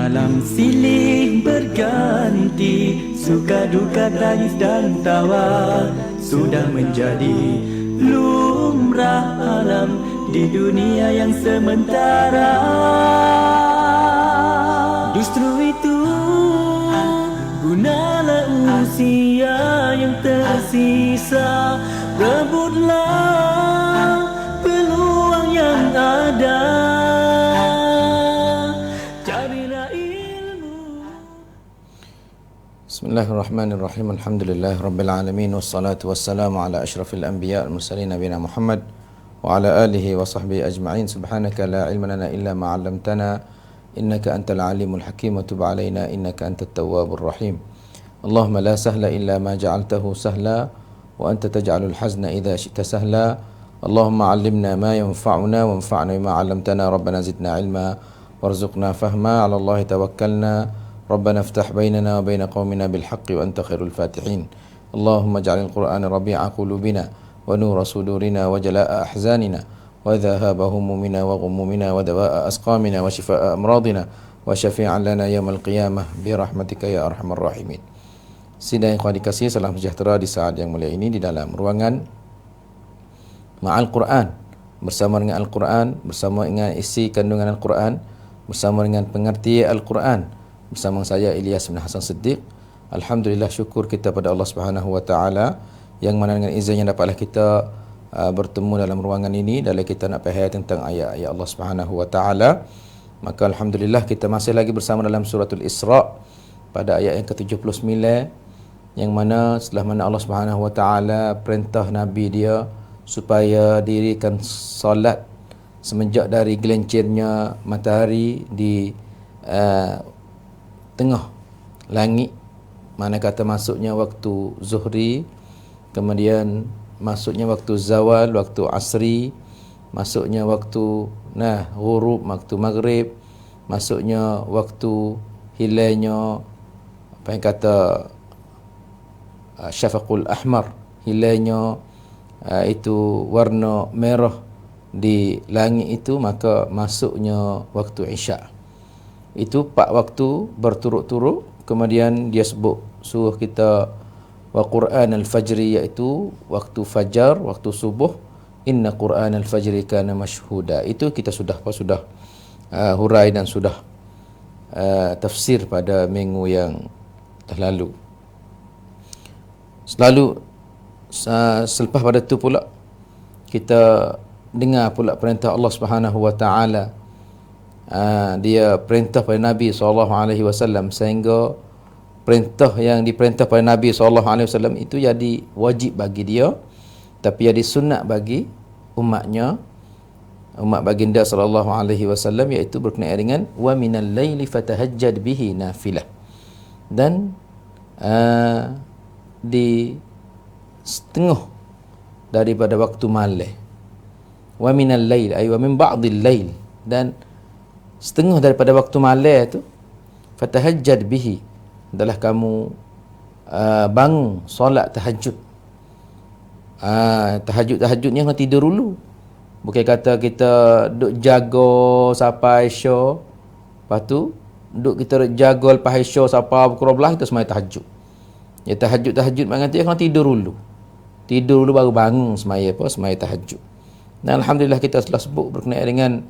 Malam silih berganti, suka duka tangis dan tawa sudah menjadi lumrah alam di dunia yang sementara. Justru itu gunalah usia yang tersisa, rebutlah peluang yang ada. Bismillahirrahmanirrahim. Alhamdulillah Rabbil Alamin. Wassalatu wassalamu ala ashrafil anbiya al-mursalin nabina Muhammad wa ala alihi wa sahbihi ajma'in. Subhanaka la ilma lana illa ma 'allamtana innaka antal alimul hakim wa tub alaina innaka antat tawwabur rahim. Allahumma la sahla illa ma ja'altahu sahla wa anta taj'alul hazna idza syi'ta sahla. Allahumma 'allimna ma yanfa'una wanfa'na bima 'allamtana. Rabbana zidna ilma warzuqna fahma. 'Ala Allahi tawakkalna. ربنا افتح بيننا وبين قومنا بالحق وأنت خير الفاتحين. اللهم اجعل القرآن ربيع قلوبنا ونور صدورنا وجلاء أحزاننا وذهاب همومنا وغمومنا ودواء أسقامنا وشفاء أمراضنا وشفيعا لنا يوم القيامة برحمتك يا أرحم الراحمين. Sidang ikhwan dikasihi, salam sejahtera di saat yang mulia ini di dalam ruangan Ma'al Quran, bersama dengan Al-Quran, bersama dengan isi kandungan Al-Quran, bersama dengan pengerti Al-Quran, bersama saya Ilyas bin Hasan Siddiq. Alhamdulillah, syukur kita pada Allah Subhanahu wa taala yang mana dengan izinnya dapatlah kita bertemu dalam ruangan ini dalam kita nak faham tentang ayat-ayat Allah Subhanahu wa taala. Maka alhamdulillah kita masih lagi bersama dalam suratul Isra pada ayat yang ke-79, yang mana setelah mana Allah Subhanahu wa taala perintah nabi dia supaya dirikan solat semenjak dari gelincirnya matahari di tengah langit, mana kata masuknya waktu zuhri, kemudian masuknya waktu zawal, waktu asri, masuknya waktu ghurub, waktu maghrib, masuknya waktu hilalnya apa yang kata syafaqul ahmar, hilalnya itu warna merah di langit itu, maka masuknya waktu isyak. Itu 4 waktu berturut-turut. Kemudian dia suruh kita wa Qur'an al-fajri, iaitu waktu fajar, waktu subuh. Inna Qur'an al-fajri kana mashhuda. Itu kita sudah hurai dan sudah tafsir pada minggu yang telah lalu. Selepas pada itu pula kita dengar pula perintah Allah Subhanahu wa taala. Dia perintah pada Nabi SAW, sehingga perintah yang diperintah pada Nabi SAW itu jadi wajib bagi dia, tapi jadi sunat bagi umatnya, umat baginda SAW, iaitu berkenaan dengan wa minal laili fatahajjad bihi nafilah. Dan di setengah daripada waktu malam, wa minal lail ay wa min ba'dil lail, dan setengah daripada waktu malam tu fatahajjad bihi, adalah kamu bangun solat tahajud. Tahajudnya kena tidur dulu. Bukan kata kita duk jaga sampai isya, lepas tu duk kita jaga lepas isya sampai pukul 12 kita semai tahajud. Ya, tahajud maknanya dia kena tidur dulu. Tidur dulu baru bangun semaya tahajud. Dan alhamdulillah kita telah sebut berkenaan dengan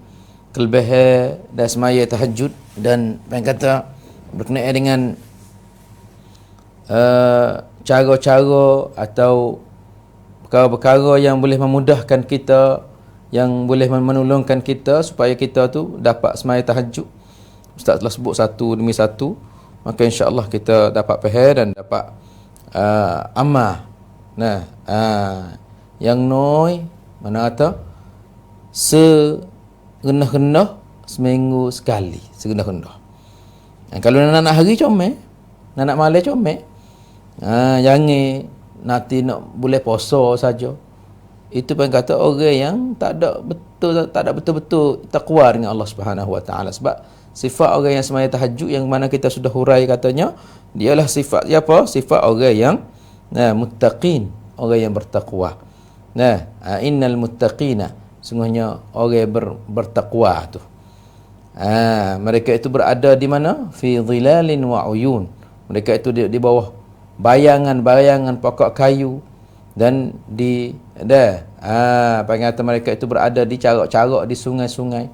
kelebihan dan semaya tahajud, dan yang kata berkenaan dengan cara-cara atau perkara-perkara yang boleh memudahkan kita, yang boleh menolongkan kita supaya kita tu dapat semaya tahajud. Ustaz telah sebut satu demi satu, maka insya-Allah kita dapat faham dan dapat amal. Yang noi mana kata rendah-rendah seminggu sekali, serendah-rendah. Kalau nak hari comel, nak malam comel, jangan nanti nak boleh puasa saja. Itu pun kata orang yang tak ada betul-betul takwa dengan Allah Subhanahu wa taala. Sebab sifat orang yang semaya tahajud yang mana kita sudah hurai katanya, dialah sifat siapa? Sifat orang yang muttaqin, orang yang bertakwa. Innal muttaqina, sungguhnya orang yang bertakwa tu. Mereka itu berada di mana? Fi dhilalin wa uyun. Mereka itu di bawah bayangan-bayangan pokok kayu dan di peringatan mereka itu berada di carok-carok di sungai-sungai.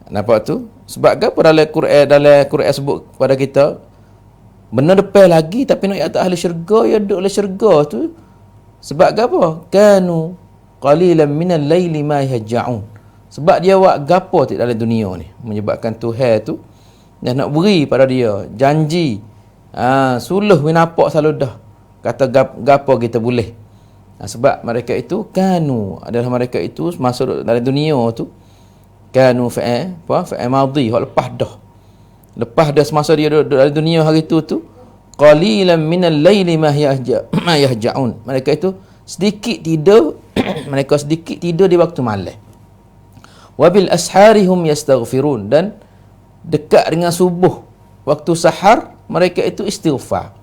Nampak tu? Sebab apa dalam Quran sebut kepada kita benar depan lagi tapi nak kata ahli syurga ya duduk dalam syurga tu. Sebab apa? Kanu qalilan minal laili ma yahja'un. Sebab dia buat gapo tak dalam dunia ni, menyebabkan Tuhan tu dah nak beri pada dia janji. Suluh we nampak selalu dah. Kata gapo kita boleh. Sebab mereka itu kanu adalah mereka itu masuk dalam dunia tu kanu fa'il madhi, hak lepas dah. Lepas dah semasa dia duduk dalam dunia hari tu qalilan minal laili ma yahja'un. Mereka itu sedikit tidur mereka sedikit tidur di waktu malam. Wabil asharihum yastaghfirun, dan dekat dengan subuh waktu sahar mereka itu istighfar.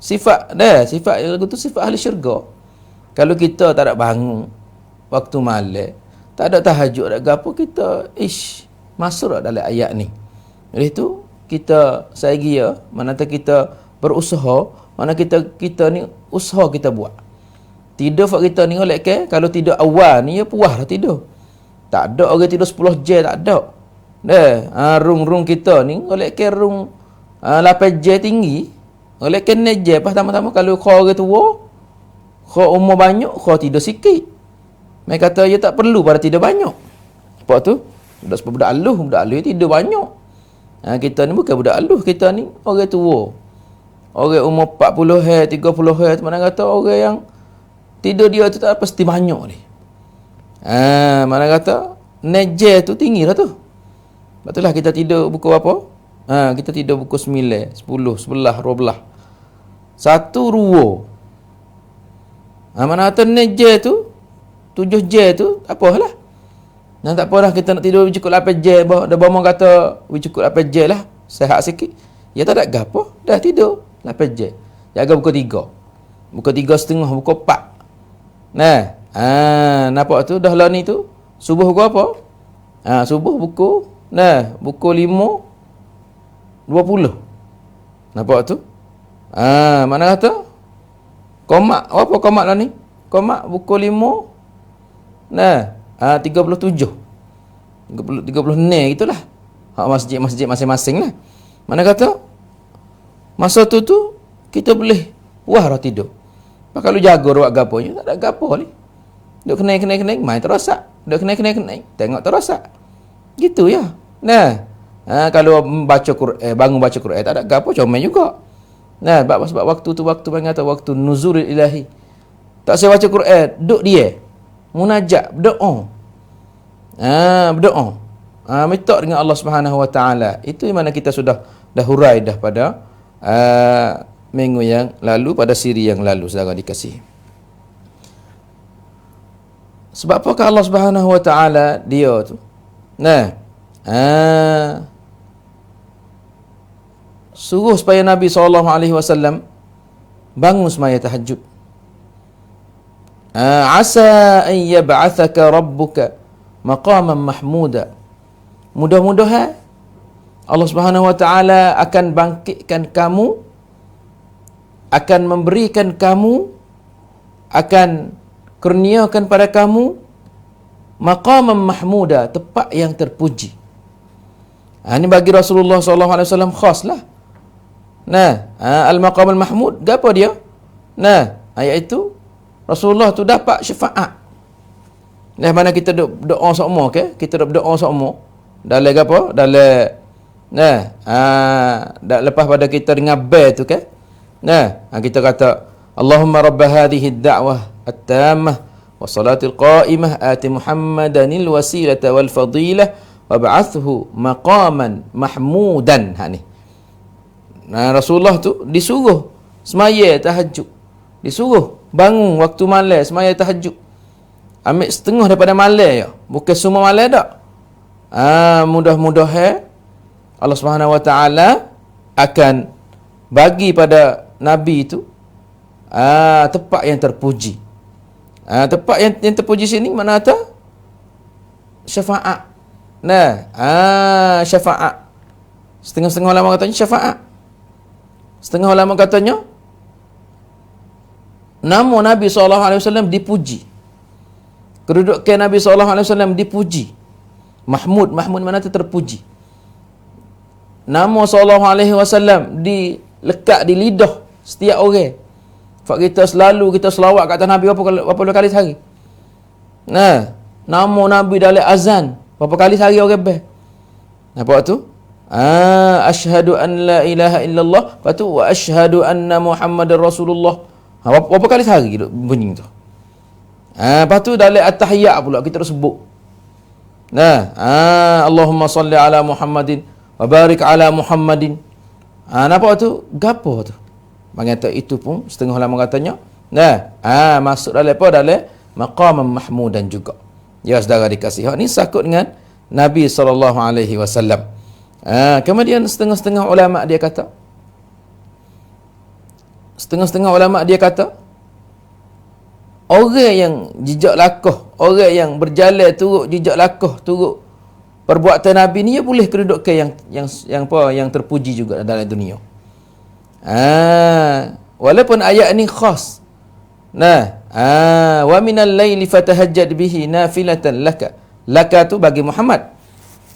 Sifat lagu tu sifat ahli syurga. Kalau kita tak ada bangun waktu malam, tak ada tahajud, tak ada apa, kita masuk dalam ayat ni. Jadi tu kita saya mana kita berusaha, mana kita ni usaha kita buat. Tidur fak kita ni oleh ke kalau tidur awal ni ya puas dah tidur. Tak ada orang tidur 10 jam, tak ada. Rung kita ni oleh ke rung 8 jam tinggi, oleh ke 9 jam. Pas tama-tama kalau kau orang tua, kau umur banyak, kau tidur sikit. Mereka kata ya tak perlu pada tidur banyak. Apa tu? Budak aluh tidur banyak. Kita ni bukan budak aluh, kita ni orang tua. Orang umur 40 30 mana kata orang yang tidur dia tu tak pasti banyak ni. Mana kata neje tu tinggi lah tu. Betul lah kita tidur buku apa? Kita tidur buku 9, 10, 11, 12. 1 ruo. Mana kata neje tu 7 jam tu tak apalah. Tak apalah kita nak tidur cukup 8 jam. Dah bomo kata cukup 8 jam lah. Sehat sikit. Ya tak ada gapo. Dah tidur 8 jam. Jaga buku 3. Buku 3.5, buku 4. Nampak tu dah lah ni tu. Subuh buku apa? Subuh buku buku 5.20. Nampak tu? Mana kata? Komak apa komak lah ni? Komak buku 5 37. 36 gitulah. Hak masjid-masjid masing-masing lah. Mana kata? Masa tu kita boleh wah dah tidur. Kalau jaga ruak gaponya tak ada gapo ni. Duk kenai main terosak. Duk kenai tengok terosak. Gitu ya. Kalau baca Quran, bangun baca Quran tak ada gapo, comel juga. Sebab waktu tu waktu panggil waktu nuzulil ilahi. Tak saya baca Quran, duk dia munajat, berdoa. Berdoa. Minta dengan Allah Subhanahu Wa Taala. Itu yang mana kita sudah dah hurai dah pada minggu yang lalu, pada siri yang lalu, saudara dikasihi. Sebab apakah Allah Subhanahu Wa Taala dia tu? Suruh supaya Nabi SAW bangun semaya tahajud. Asa an yab'athaka rabbuka maqaman mahmuda. Mudah-mudahan Allah Subhanahu Wa Taala akan bangkitkan kamu, akan memberikan kamu, akan kurniakan pada kamu maqaman mahmuda, tempat yang terpuji. Ini bagi Rasulullah SAW khas lah. Al-maqam al-mahmud, apa dia? Iaitu Rasulullah tu dapat syafaat. Mana kita doa semua ke? Kita doa semua dalam apa? Dalam lepas pada kita dengar bel tu ke? Kita kata Allahumma rabb hadhihi ad-da'wah at-tammah wa salatil qa'imah ati Muhammadanil wasilata wal fadilah wab'athhu maqaman mahmudan. Ni. Rasulullah tu disuruh semaya tahajud. Disuruh bangun waktu malam semaya tahajud. Ambil setengah daripada malam ya. Bukan semua malam dak. Mudah-mudahan Allah Subhanahu Wa Taala akan bagi pada Nabi itu tempat yang terpuji. Tempat yang terpuji sini mana kata? Syafaat. Nah, syafaat. Setengah-setengah ulama katanya syafaat. Setengah ulama katanya nama Nabi SAW dipuji. Kedudukan Nabi SAW dipuji. Mahmud mana tu terpuji. Nama SAW dilekat di lidah setiap orang. Sebab kita selalu selawat kat atas Nabi berapa kali sehari. Nah, nama Nabi dalam azan berapa kali sehari orang beh. Nampak tu? Asyhadu an la ilaha illallah, lepas tu wa asyhadu anna Muhammadar Rasulullah. Berapa kali sehari bunyi tu? Lepas tu dalam at-tahiyat pula kita sebut. Nah, Allahumma salli ala Muhammadin wa barik ala Muhammadin. Nampak tu? Gapo tu? Mengata itu pun setengah ulama katanya. Nah, masuk dalam apa? Dalam maqam mahmudan juga. Ya saudara dikasihi. Ni sakut dengan Nabi SAW. Kemudian setengah-setengah ulama dia kata, orang yang jejak lakuh, orang yang berjalan turut jejak lakuh, turut perbuatan Nabi ni, dia boleh kedudukan yang terpuji juga dalam dunia. Walaupun ayat ni khas. Nah, wa minal laili fatahajjad bihi nafilatan laka tu bagi Muhammad.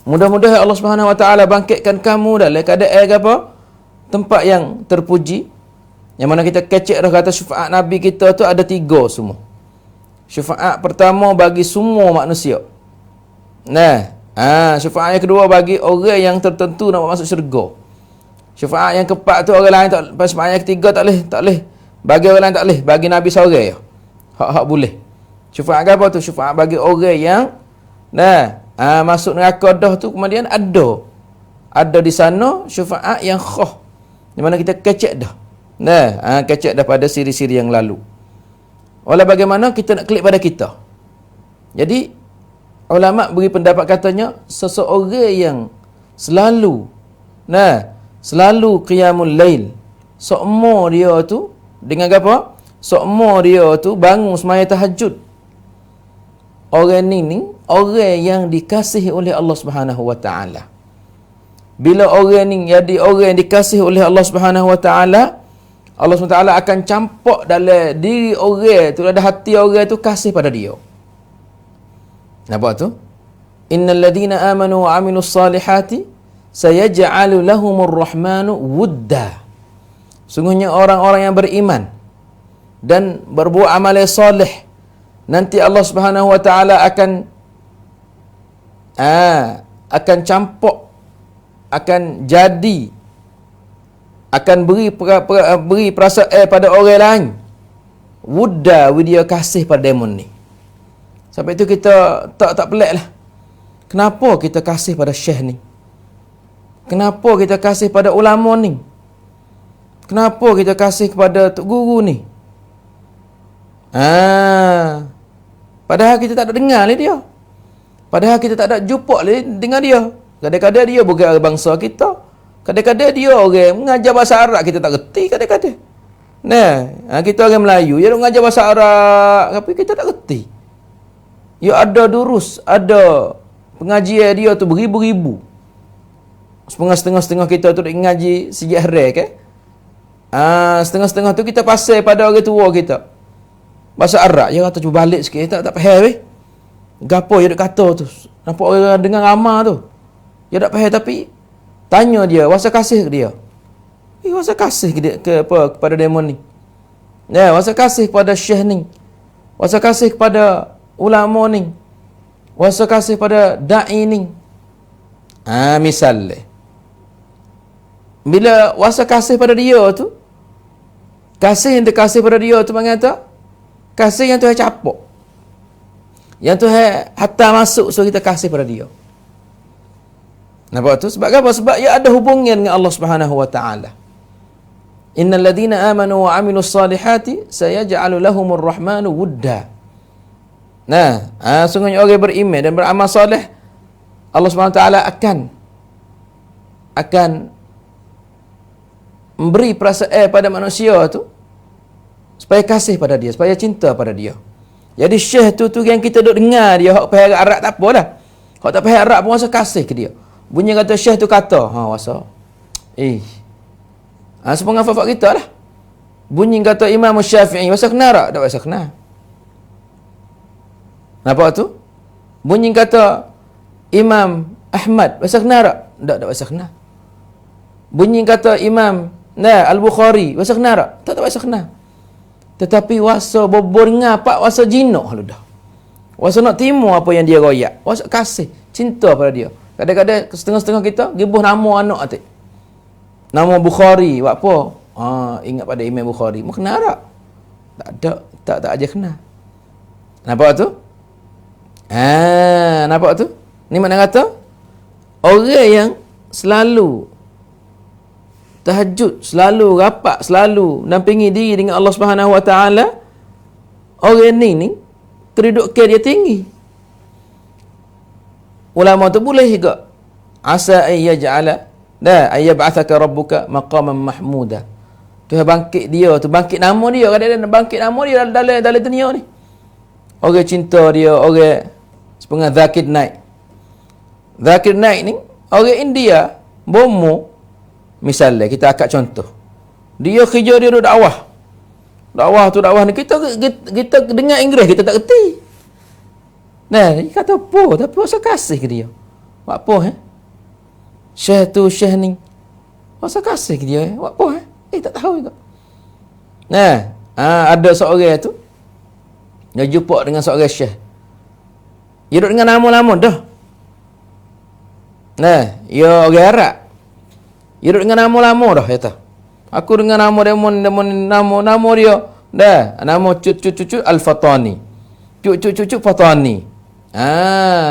Mudah-mudahan Allah Subhanahu Wa Taala bangkitkan kamu dalam keadaan apa? Tempat yang terpuji. Yang mana kita kecek dah kata syafaat Nabi kita tu ada 3 semua. Syafaat pertama bagi semua manusia. Nah, syafaat yang kedua bagi orang yang tertentu nak masuk syurga. Syafaat yang keempat tu orang lain tak, syafaat yang ketiga tak boleh. Bagi orang lain tak boleh, bagi Nabi seorang ya. Hak boleh. Syafaat apa tu? Syafaat bagi orang yang masuk neraka dah tu, kemudian ada di sana syafaat yang khas. Di mana kita kecek dah. Kecek dah pada siri-siri yang lalu. Walau bagaimana kita nak klik pada kita. Jadi ulama beri pendapat katanya seseorang yang selalu qiyamul lail, sokmo dia tu dengan apa? Sokmo dia tu bangun semaya tahajud. Orang ni orang yang dikasihi oleh Allah Subhanahu Wa Taala. Bila orang ni jadi orang yang dikasihi oleh Allah Subhanahu Wa Taala, Allah SWT akan campak dalam diri orang tu, ada hati orang tu kasih pada dia. Nampak tu? Innal ladina amanu wa amilus salihati sayaj'alu lahumur rahmanu wudda. Sungguhnya orang-orang yang beriman dan berbuat amal soleh, nanti Allah Subhanahu Wa Taala akan campak, akan jadi, akan beri perasaan pada orang lain. Wudda, dia kasih pada demon ni. Sampai itu kita tak pelik lah. Kenapa kita kasih pada syekh ni? Kenapa kita kasih pada ulama ni? Kenapa kita kasih kepada tok guru ni? Padahal kita tak ada dengar lah dia. Padahal kita tak ada jumpa lah dengan dia. Kadang-kadang dia bukan orang bangsa kita. Kadang-kadang dia orang mengajar bahasa Arab kita tak reti kadang-kadang. Kita orang Melayu, dia mengajar bahasa Arab tapi kita tak reti. Ya ada durus, ada pengajian dia tu beribu-ribu. Setengah-setengah kita tu ngaji sejarah ke? Setengah-setengah tu kita pasal pada orang tua kita. Bahasa Arab, dia kata cuba balik sikit, tak faham weh. Gapo dia kata tu? Nampak orang dengar ramah tu. Dia tak faham tapi tanya dia, wasa kasih ke dia? Wasa kasih kepada demon ni. Wasa kasih kepada syekh ni. Wasa kasih kepada ulama ni. Wasa kasih pada da'i ni. Misalnya, bila wasa kasih pada dia tu, kasih yang terkasih pada dia tu mengata, kasih yang Tuhan capok. Yang Tuhan hatta masuk, so kita kasih pada dia. Nampak tu? Sebab apa? Sebab ia ada hubungan dengan Allah Subhanahu Wa Taala. Innal ladina amanu wa amilus salihati sayaj'alu lahumur rahmanu wudda. Sungguhnya orang beriman dan beramal soleh, Allah Subhanahu Wa Taala akan memberi perasaan pada manusia tu supaya kasih pada dia, supaya cinta pada dia. Jadi syekh tu yang kita duk dengar dia hak faham Arab tak apalah. Kalau tak faham Arab pun rasa kasih ke dia. Bunyi kata syekh tu kata, rasa. Sepengah fafak kita lah. Bunyi kata Imam Syafi'i, rasa kenal tak? Tak rasa kenal. Nampak tu? Bunyi kata Imam Ahmad, rasa kenal tak? Tak rasa kenal. Bunyi kata Imam Al-Bukhari, rasa kenal tak? Tak rasa kenal. Tetapi wasa bobor ngapak, wasa jinak lu dah. Wasa nak timu apa yang dia royak. Wasa kasih, cinta pada dia. Kadang-kadang setengah-setengah kita gibuh nama anak atik. Nama Bukhari, buat apa? Ingat pada Imam Bukhari. Mau kenal tak? Tak ada, tak aja kenal. Nampak tu? Nampak tu? Ni makna kata orang yang selalu tahajud, selalu rapat, selalu nampingi diri dengan Allah Subhanahu Wa Taala, orang ni kedudukan dia tinggi. Ulama tu boleh juga asa ay yaj'ala ayyab'athaka rabbuka maqaman mahmuda. Tuhan bangkit dia tu, bangkit nama dia, kadang-kadang bangkit nama dia dalam dunia ni. Orang cinta dia, orang sepengah Zakir Naik. Zakir Naik ni orang India, bomo. Misalnya kita akak contoh. Dia kerja dia duduk dakwah. Dakwah ni kita dengar Inggeris kita tak kerti. Dia kata apa? Tapi rasa kasih ke dia. Buat apa Syekh ni rasa kasih ke dia. Buat apa tak tahu juga. Ada seorang tu dia jumpa dengan seorang syekh. Dia duduk dengan nama-nama dah. Dia orang Arab. Dia duduk dengan nama-nama dah kata. Aku dengan nama dia nama dia. Nama cucu Al-Fatani. Cucu Fatani.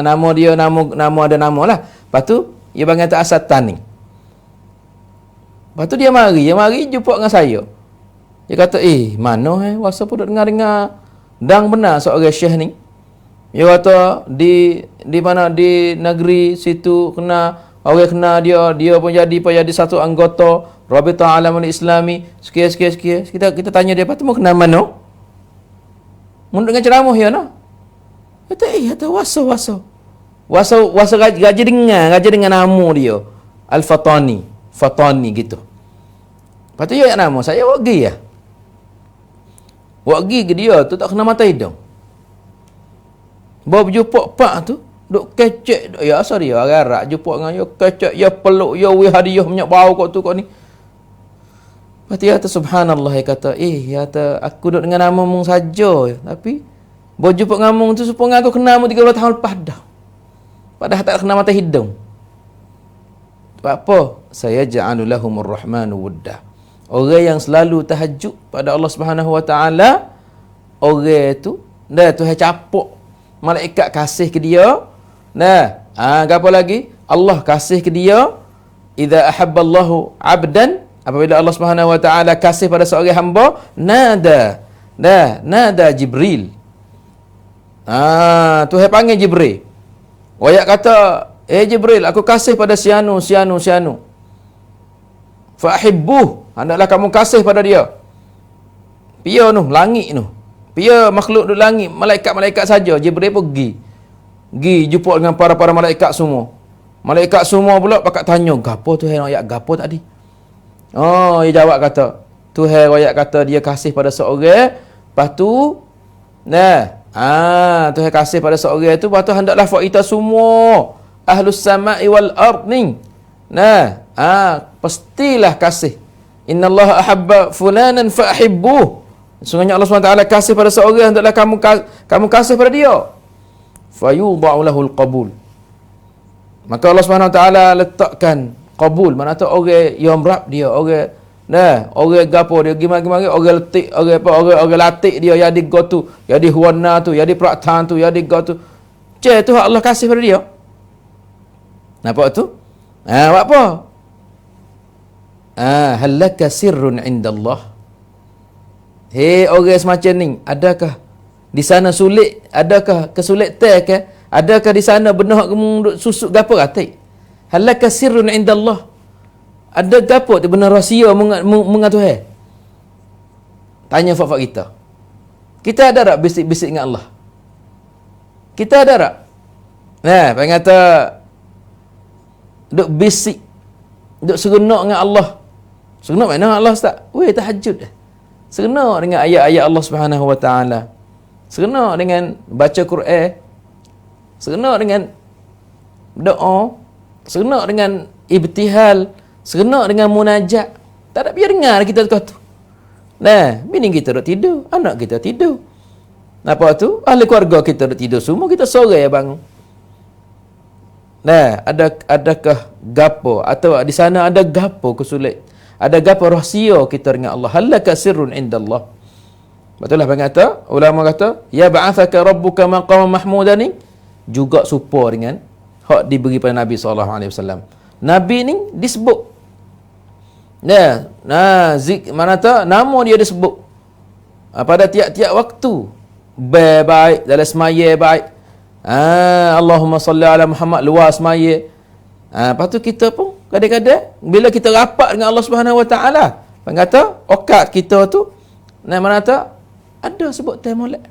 Nama dia nama ada nama lah. Lepas tu dia panggil tak Asatan ni. Lepas tu dia mari jumpa dengan saya. Dia kata, mana wasa pun duduk dengar dang benar seorang syekh ni. Dia kata di mana di negeri situ kena orang kena dia pun jadi satu anggota Rabitah Alamul Islami. Sekian. Kita tanya dia, "Patut mau kenal mana?" Mun dengan ceramah ya nah. Kata wasa gaji dengan nama dia Al-Fatani, Fatani gitu. Lepas tu dia nama saya wagi ya. Wagi ke dia tu tak kena mata hidung. Bawa berjumpa pak tu duk kecek ya asal dia agak jumpa dengan dia kecek ya peluk ya wi hadiah banyak bau kau ni. Lepas dia kata subhanallah, dia kata aku duduk dengan nama mung saja tapi bawa jumpa dengan mung tu supaya aku kenal mung 30 tahun lepas dah. Padahal tak kena mata hidung. Sebab apa? Saya ja'alulahumur rahmanu wudda. Orang yang selalu tahajud pada Allah Subhanahu Wa Taala, orang tu Tuhan capuk malaikat kasih ke dia. Apa lagi? Allah kasih ke dia. Idza ahabballahu 'abdan, apabila Allah Subhanahu Wa Taala kasih pada seorang hamba, nada Jibril. Tuhan panggil Jibril. Wayak kata, Jibril, aku kasih pada sianu. Fa'ahibbuh, hendaklah kamu kasih pada dia. Pia langit Pia makhluk di langit, malaikat-malaikat saja. Jibril pergi jumpa dengan para malaikat semua. Malaikat semua pula pakat tanya, gapo Tuhan ayat gapo tadi? Dia jawab kata, Tuhan ayat kata dia kasih pada seorang, lepas tu Tuhan kasih pada seorang itu, lepas tu hendaklah kita semua ahlus sama'i wal ard ni pastilah kasih. Innallaha ahabba fulanan fa'ahibbuh. Sungguhnya Allah SWT kasih pada seorang, hendaklah kamu kasih pada dia. Fayudha'u lahul qabul. Maka Allah SWT letakkan qabul, mana tu orang yang rab dia, orang gapo dia gimana orang letik, orang latik dia jadi gotu, jadi huwana tu, jadi praktan tu, jadi gotu. Tu Allah kasih pada dia. Nampak tu? Buat apa? Halaka sirrun indallah. Orang semacam ni, adakah di sana sulit? Adakah kesulitan ke? Adakah di sana benar kamu susuk gapo katik? Halaka sirrun indallah. Ada gapo tu benar rahsia mengatuh Tanya fak-fak kita. Kita ada tak bisik-bisik dengan Allah? Kita ada tak? Nah, panggil kata duk bisik, duk seronok dengan Allah. Seronok mana Allah Ustaz? Weh, tahajud. Seronok dengan ayat-ayat Allah Subhanahu Wa Taala. Seronok dengan baca Quran. Seronok dengan doa. Seronok dengan ibtihal. Seronok dengan munajat. Tak ada biar dengar kita tu. Nah, bini kita duk tidur, anak kita tidur. Apa tu? Ahli keluarga kita duk tidur, semua kita sore bangun. Nah, adakah gapo atau di sana ada gapo kesulit? Ada gapo rahsia kita dengan Allah? Halaka sirrun indallah. Betul lah kata, ulama kata, ya ba'athaka rabbuka maqaman mahmudan ni juga serupa dengan hak diberi pada Nabi SAW. Nabi ni disebut. Mana tak nama dia disebut. Pada tiap-tiap waktu. Baik dalam semaya baik. Allahumma salli ala Muhammad luar semaya. Lepas tu kita pun kadang-kadang bila kita rapat dengan Allah Subhanahu Wa Taala, kata okat kita tu mana tak ada sebut time molek.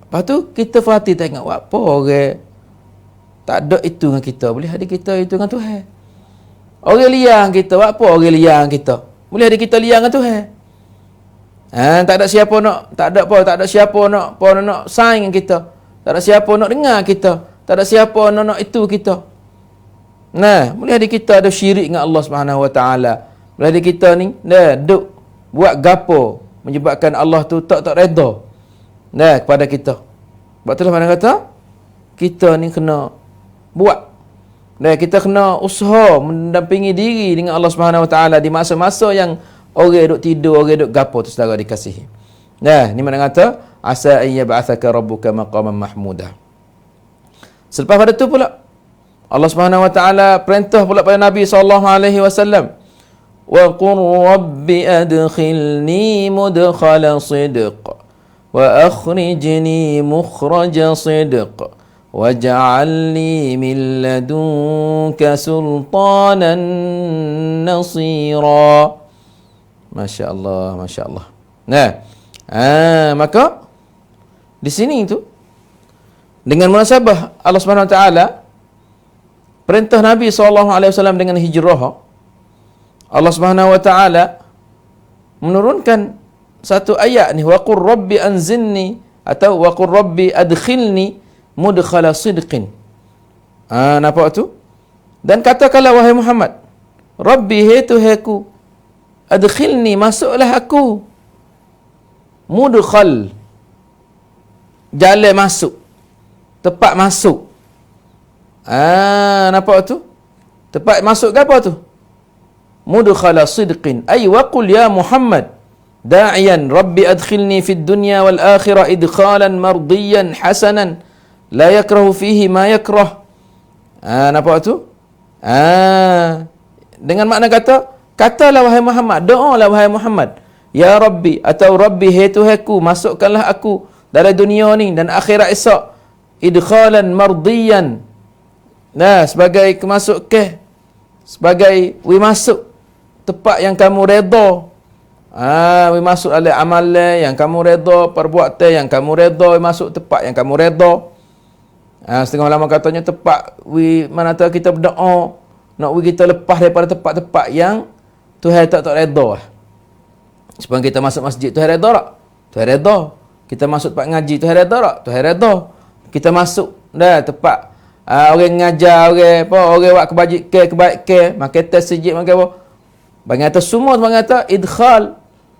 Lepas tu kita perhati tengok apa orang tak ada itu dengan kita, boleh ada kita itu dengan Tuhan. Orang liang kita, apa orang liang kita? Boleh ada kita liang dengan Tuhan. Tak ada siapa nak, tak ada siapa nak sign dengan kita. Tak ada siapa nak dengar kita. Tak ada siapa nak itu kita. Nah, boleh ada kita ada syirik dengan Allah Subhanahu Wa Taala. Boleh ada kita ni duk buat gapo menyebabkan Allah tu tak redha kepada kita. Sebab itulah mana kata kita ni kena buat. Kita kena usaha mendampingi diri dengan Allah Subhanahu Wa Taala di masa-masa yang orang duk tidur, orang duk gapo tu saudara dikasihi. Ni mana kata asa an yab'athaka rabbuka maqaman mahmuda. Selepas pada tu pula Allah Subhanahu Wa Taala perintah pula pada Nabi SAW. Wa qur rabbi adkhilni mudkhala sidq wa akhrijni mukhraja sidq waj'alni min ladunka sultanan nasira. Masya-Allah, masya-Allah. Maka di sini tu dengan munasabah Allah Subhanahu Wa Taala perintah Nabi SAW dengan hijrah, Allah Subhanahu Wa Taala menurunkan satu ayat ni, wa qur rabbi anzilni atau wa qur rabbi adkhilni mudkhala sidqin. Nampak tu? Dan katakanlah wahai Muhammad, Rabbi hai Tuhanku, adkhilni masuklah aku, mudkhal jalan masuk, tempat masuk. Nampak tu? Tempat masuk ke apa tu? Mudkhala sidqin. Ay waqul ya Muhammad da'iyan rabbi adkhilni fid dunya wal akhirah idkhalan mardiyan hasanan la yakrahu fihi ma yakrah. Nampak tu? Dengan makna katalah wahai Muhammad, doalah wahai Muhammad, ya Rabbi atau Rabbi hai Tuhanku, masukkanlah aku dalam dunia ni dan akhirat esok idkhalan mardiyan. Sebagai kemasukan, sebagai we masuk tempat yang kamu redha. We masuk oleh amalan yang kamu redha, perbuatan yang kamu redha, we masuk tempat yang kamu redha. Setengah ulama katanya tempat we mana tahu kita berdoa nak we kita lepas daripada tempat-tempat yang Tuhan tak redha. Sebab kita masuk masjid Tuhan redha tak? Tuhan redha. Kita masuk tempat ngaji Tuhan redha tak? Tuhan redha. Kita masuk tempat orang ngajar, orang buat kebaikan, makan tes sejid, makan apa. Bagi atas semua bagi atas idkhal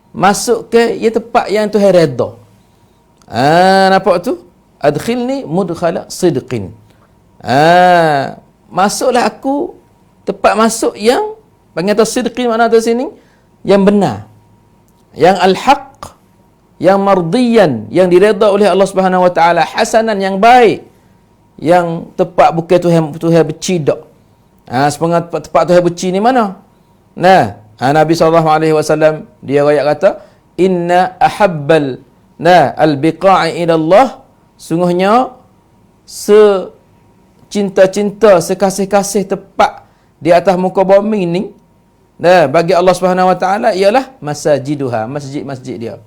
masuk ke ia tempat yang Tuhan redha. Nampak tu? Adkhilni mudkhala sidqin. Masuklah aku tempat masuk yang bagi atas sidqin makna atas sini yang benar. Yang al-haq, yang mardiyan, yang diredha oleh Allah Subhanahu Wa Taala, hasanan yang baik. Yang tepat bukan Tuhan benci dak. Sepengat tempat Tuhan benci ni mana? Nabi SAW dia ayat kata inna ahabbal al-biqa'i ila Allah, sungguhnya secinta-cinta, sekasih-kasih tempat di atas muka bumi ni bagi Allah Subhanahu Wa Taala ialah masajiduha, masjid-masjid dia.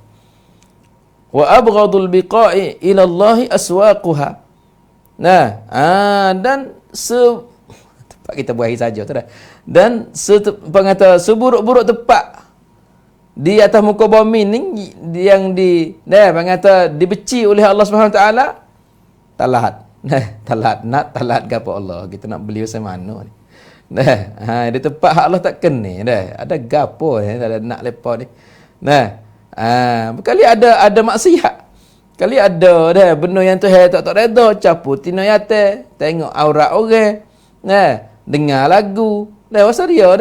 Wa abghadul biqa'i ila Allah aswaquha. Nah, dan tempat kita buahi saja tu dah. Dan seburuk-buruk tempat di atas muka bumi ni yang dibenci oleh Allah Subhanahu Wa Taala, talahat. Talat ke apa Allah? Kita nak beli macam mana ni? Di tempat hak Allah tak kena dah. Ada gapo ni, ada nak lepa ni. Kali ada maksiat. Kali ada dah benda yang tu tak reda, capu tino yate, tengok aurat orang. Dengar lagu. Pasal dia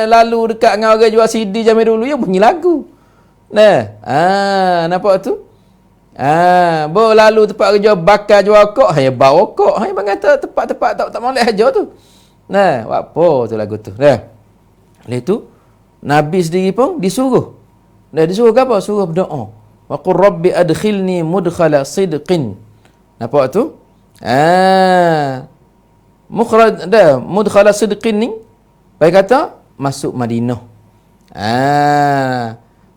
lalu dekat dengan orang jual CD zaman dulu, dia bunyi lagu. Nampak tu? Lalu tempat kerja bakar jual kok, hanya bawa kok, hanya mengata tempat-tempat tak molek aja tu. Buat apa tu lagu tu? Lepas tu Nabi sendiri pun disuruh. Disuruh apa? Suruh berdoa. Wa qur rabbi adkhilni mudkhala sidqin. Nampak tu? Mudkhala sidqin ni baik kata masuk Madinah.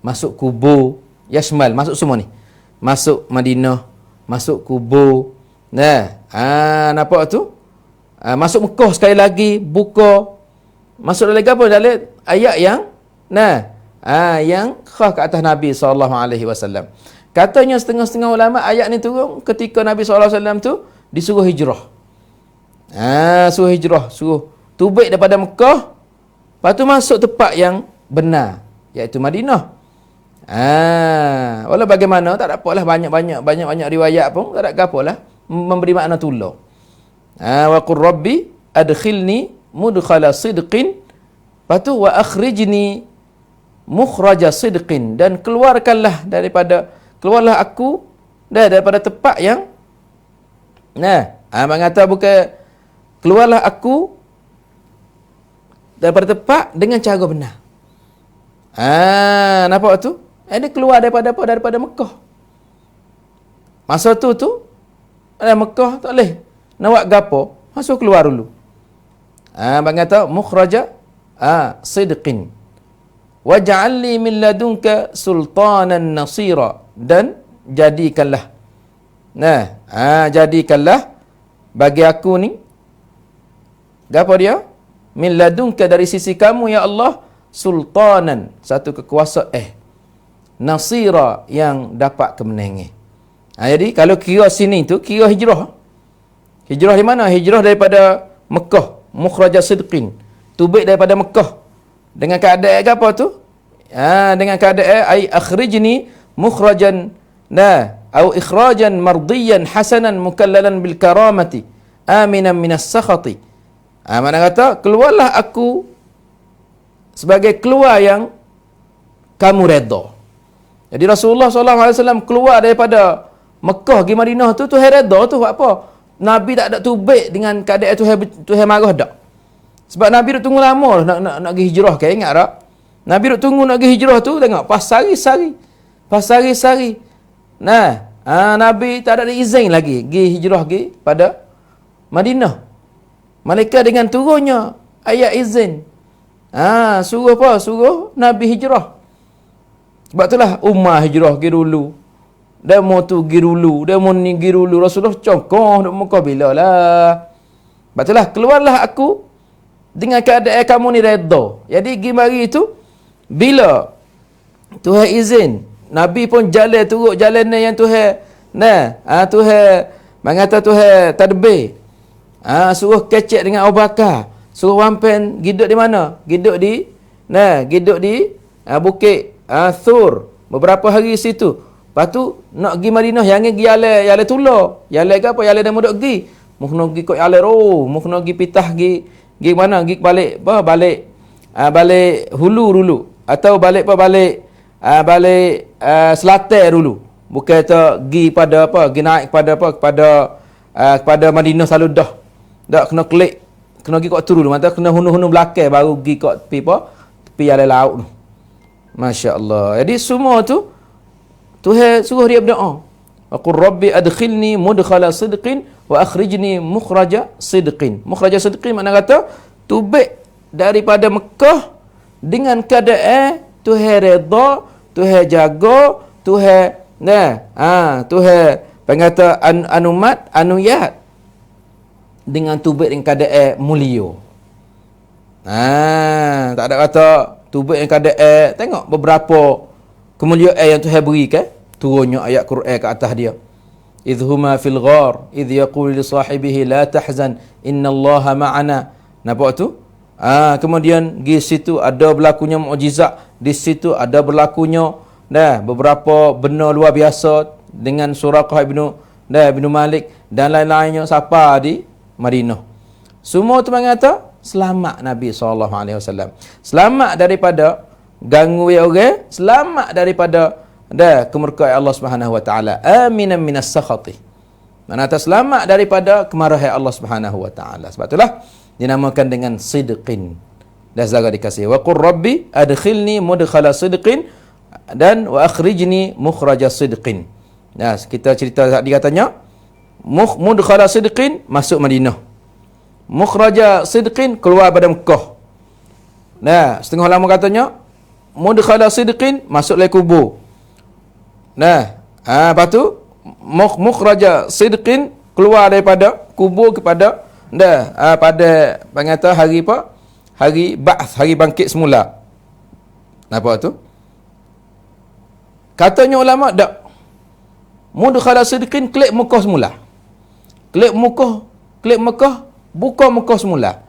Masuk kubur, yashmal, masuk semua ni. Masuk Madinah, masuk kubur. Nampak tu? Masuk Mekah sekali lagi, buka. Masuk dalam apa? Dalam ayat yang yang khas ke atas Nabi SAW. Katanya setengah-setengah ulama ayat ni turun ketika Nabi SAW tu disuruh hijrah. Suruh hijrah, suruh tubik daripada Mekah, lepas tu masuk tempat yang benar, iaitu Madinah. Walau bagaimana, tak ada apalah, banyak riwayat pun tak ada apalah memberi makna tulah. Wa qur rabbi adkhilni mudkhala sidqin, lepas tu wa akhrijni mukhraja sidqin, dan keluarlah aku daripada tempat yang mengata bukan keluarlah aku daripada tempat dengan cara benar. Nampak tu? Dia keluar daripada apa? Daripada Mekah. Masa tu Mekah tak boleh nak buat gapo, masuk keluar dulu. Bang kata mukhraja sidqin. Waj'al li min ladunka sultanan nasira, dan jadikanlah bagi aku ni gapo dia? Min ladunka, dari sisi kamu ya Allah, sultanan, satu kekuasaan, nasira, yang dapat kemenangan. Jadi kalau kira sini tu kira hijrah. Hijrah di mana? Hijrah daripada Mekah, mukhraja sidqin, tubik daripada Mekah dengan keadaan apa tu? Dengan keadaan ai akhrijni mukhrajan au ikhrajan mardiyan hasanan mukallalan bil karamati aminan minas sakhati. Mana kata keluarlah aku sebagai keluar yang kamu redha. Jadi Rasulullah SAW keluar daripada Mekah pergi Madinah tu redha tu buat apa? Nabi tak ada tubik dengan keadaan Tuhan marah dak. Sebab Nabi duk tunggu lama nak pergi hijrah, kan ingat tak? Nabi duk tunggu nak pergi hijrah tu, tengok pas sari-sari. Nabi tak ada izin lagi pergi hijrah pergi pada Madinah. Malaikat dengan turunnya ayat izin. Suruh apa? Suruh Nabi hijrah. Sebab itulah ummah hijrah pergi dulu. Demo tu pergi dulu, demo ni pergi dulu. Rasulullah congkoh duk muka bila lah. Sebab itulah keluarlah aku dengan keadaan kamu ni redha. Jadi pergi mari itu bila Tuhan izin, Nabi pun jalan turut jalan ni yang Tuhan Tuhan mengata Tuhan tadbir. Suruh kecek dengan Abu Bakar, suruh wampen giduk di mana? Giduk di bukit Thur, beberapa hari situ. Lepas tu nak pergi Madinah, yang pergi yale tulah. Yale ke apa? Yale dah mudah pergi. Mu kena pergi kok yale mu kena pergi pitah pergi mana? Pergi balik hulu dulu, atau balik selatan dulu. Bukan pergi pada apa? Pergi naik kepada Madinah selalu dah. Tak kena klik, kena pergi kok tu dulu. Mata kena hunu-hunu belakang baru pergi kok tepi yale laut tu. Masya-Allah. Jadi semua tu Tuhan suruh dia berdoa. Wa qur rabbi adkhilni mudkhala sidqin wa akhrijni mukhraja sidqin. Mukhraja sidqin makna kata tubik daripada Mekah dengan keadaan Tuhan redha, Tuhan jaga, Tuhan Tuhan pengata anuyat. dengan tubik dengan keadaan mulia. Tak ada kata tubik dengan keadaan. Tengok beberapa kemuliaan yang Tuhan berikan, turunnya ayat Quran ke atas dia. Idhuma fil ghar idh yaqulu li sahibihi la tahzan innallaha ma'ana. Nampak tu? Kemudian di situ ada berlakunya mukjizat, di situ ada berlakunya beberapa benda luar biasa dengan Suraqah ibnu Malik dan lain-lainnya siapa di Madinah. Semua tu mengata selamat Nabi SAW. Selamat daripada ganggu orang, selamat daripada kemurkaan Allah Subhanahu wa taala. Aminan minas sakhati. Mana selamat daripada kemarahan Allah Subhanahu wa taala. Sebab itulah dinamakan dengan sidqin. Dan saudara dikasihi, wa qur rabbi adkhilni mudkhala sidqin dan wa akhrijni mukhraja sidqin. Nah, kita cerita tadi katanya mudkhala sidqin masuk Madinah. Mukhraja sidqin keluar pada Mekah. Nah, setengah lama katanya mudkhala sidqin masuk le kubur. Lepas tu mukhraja sidqin keluar daripada kubur kepada pada pengata hari apa? Hari ba'ath, hari bangkit semula. Apa tu? Katanya ulama dak. Mudkhala sidqin klik Mekah semula. Klik Mekah, buka Mekah semula.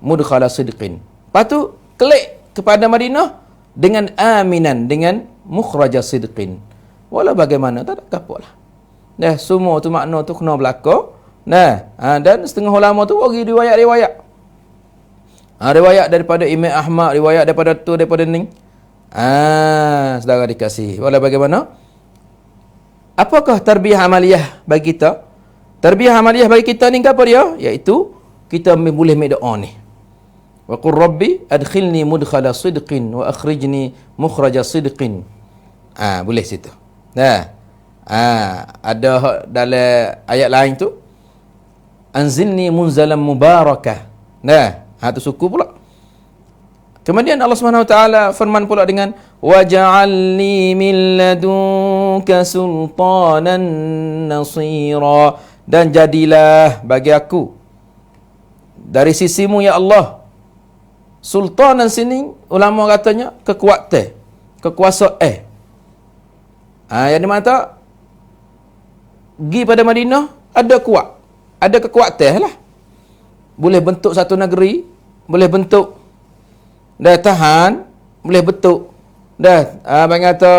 Mudkhala sidqin. Lepas tu klik kepada Madinah dengan aminan, dengan mukhraja sidqin. Walau bagaimana tak ada apa lah. Semua tu makna tu kena berlaku. Dan setengah ulama tu bagi riwayat-riwayat. Riwayat daripada Imam Ahmad, riwayat daripada tu, daripada ni. Saudara dikasihi. Walau bagaimana? Apakah tarbiyah amaliyah bagi kita? Tarbiyah amaliyah bagi kita ni apa dia? Iaitu kita boleh make doa ni. Wa qur rabbi adkhilni mudkhala sidqin wa akhrijni mukhraja sidqin. Boleh situ. Ada dalam ayat lain tu anzilni munzalan mubarakah. Tu suku pula. Kemudian Allah Subhanahu wa taala firman pula dengan waj'alni min ladunka sultanan nasira, dan jadilah bagi aku dari sisimu ya Allah sultanan. Sini ulama katanya kekuatan, kekuasaan. Yang dimana pergi pada Madinah ada kuat, ada kekuatan lah. Boleh bentuk satu negeri, boleh bentuk tahan, boleh bentuk bang kata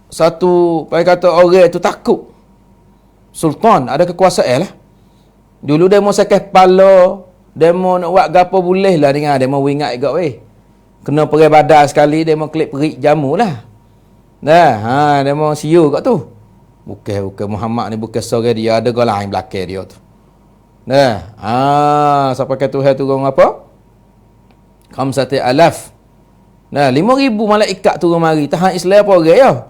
satu, bang kata orang tu takut. Sultan ada kekuasaan lah. Dulu demo sakit kepala, demo nak buat gapo boleh lah dengan demo ingat juga weh. Kena pergi badar sekali, demo klik perik jamu lah. Demo siu kat tu. Bukan Muhammad ni bukan seorang dia, ada orang lain belakang dia tu. Siapa kata Tuhan turun apa? Khamsati alaf. 5,000 malaikat turun mari. Tahan Islam apa orang ya?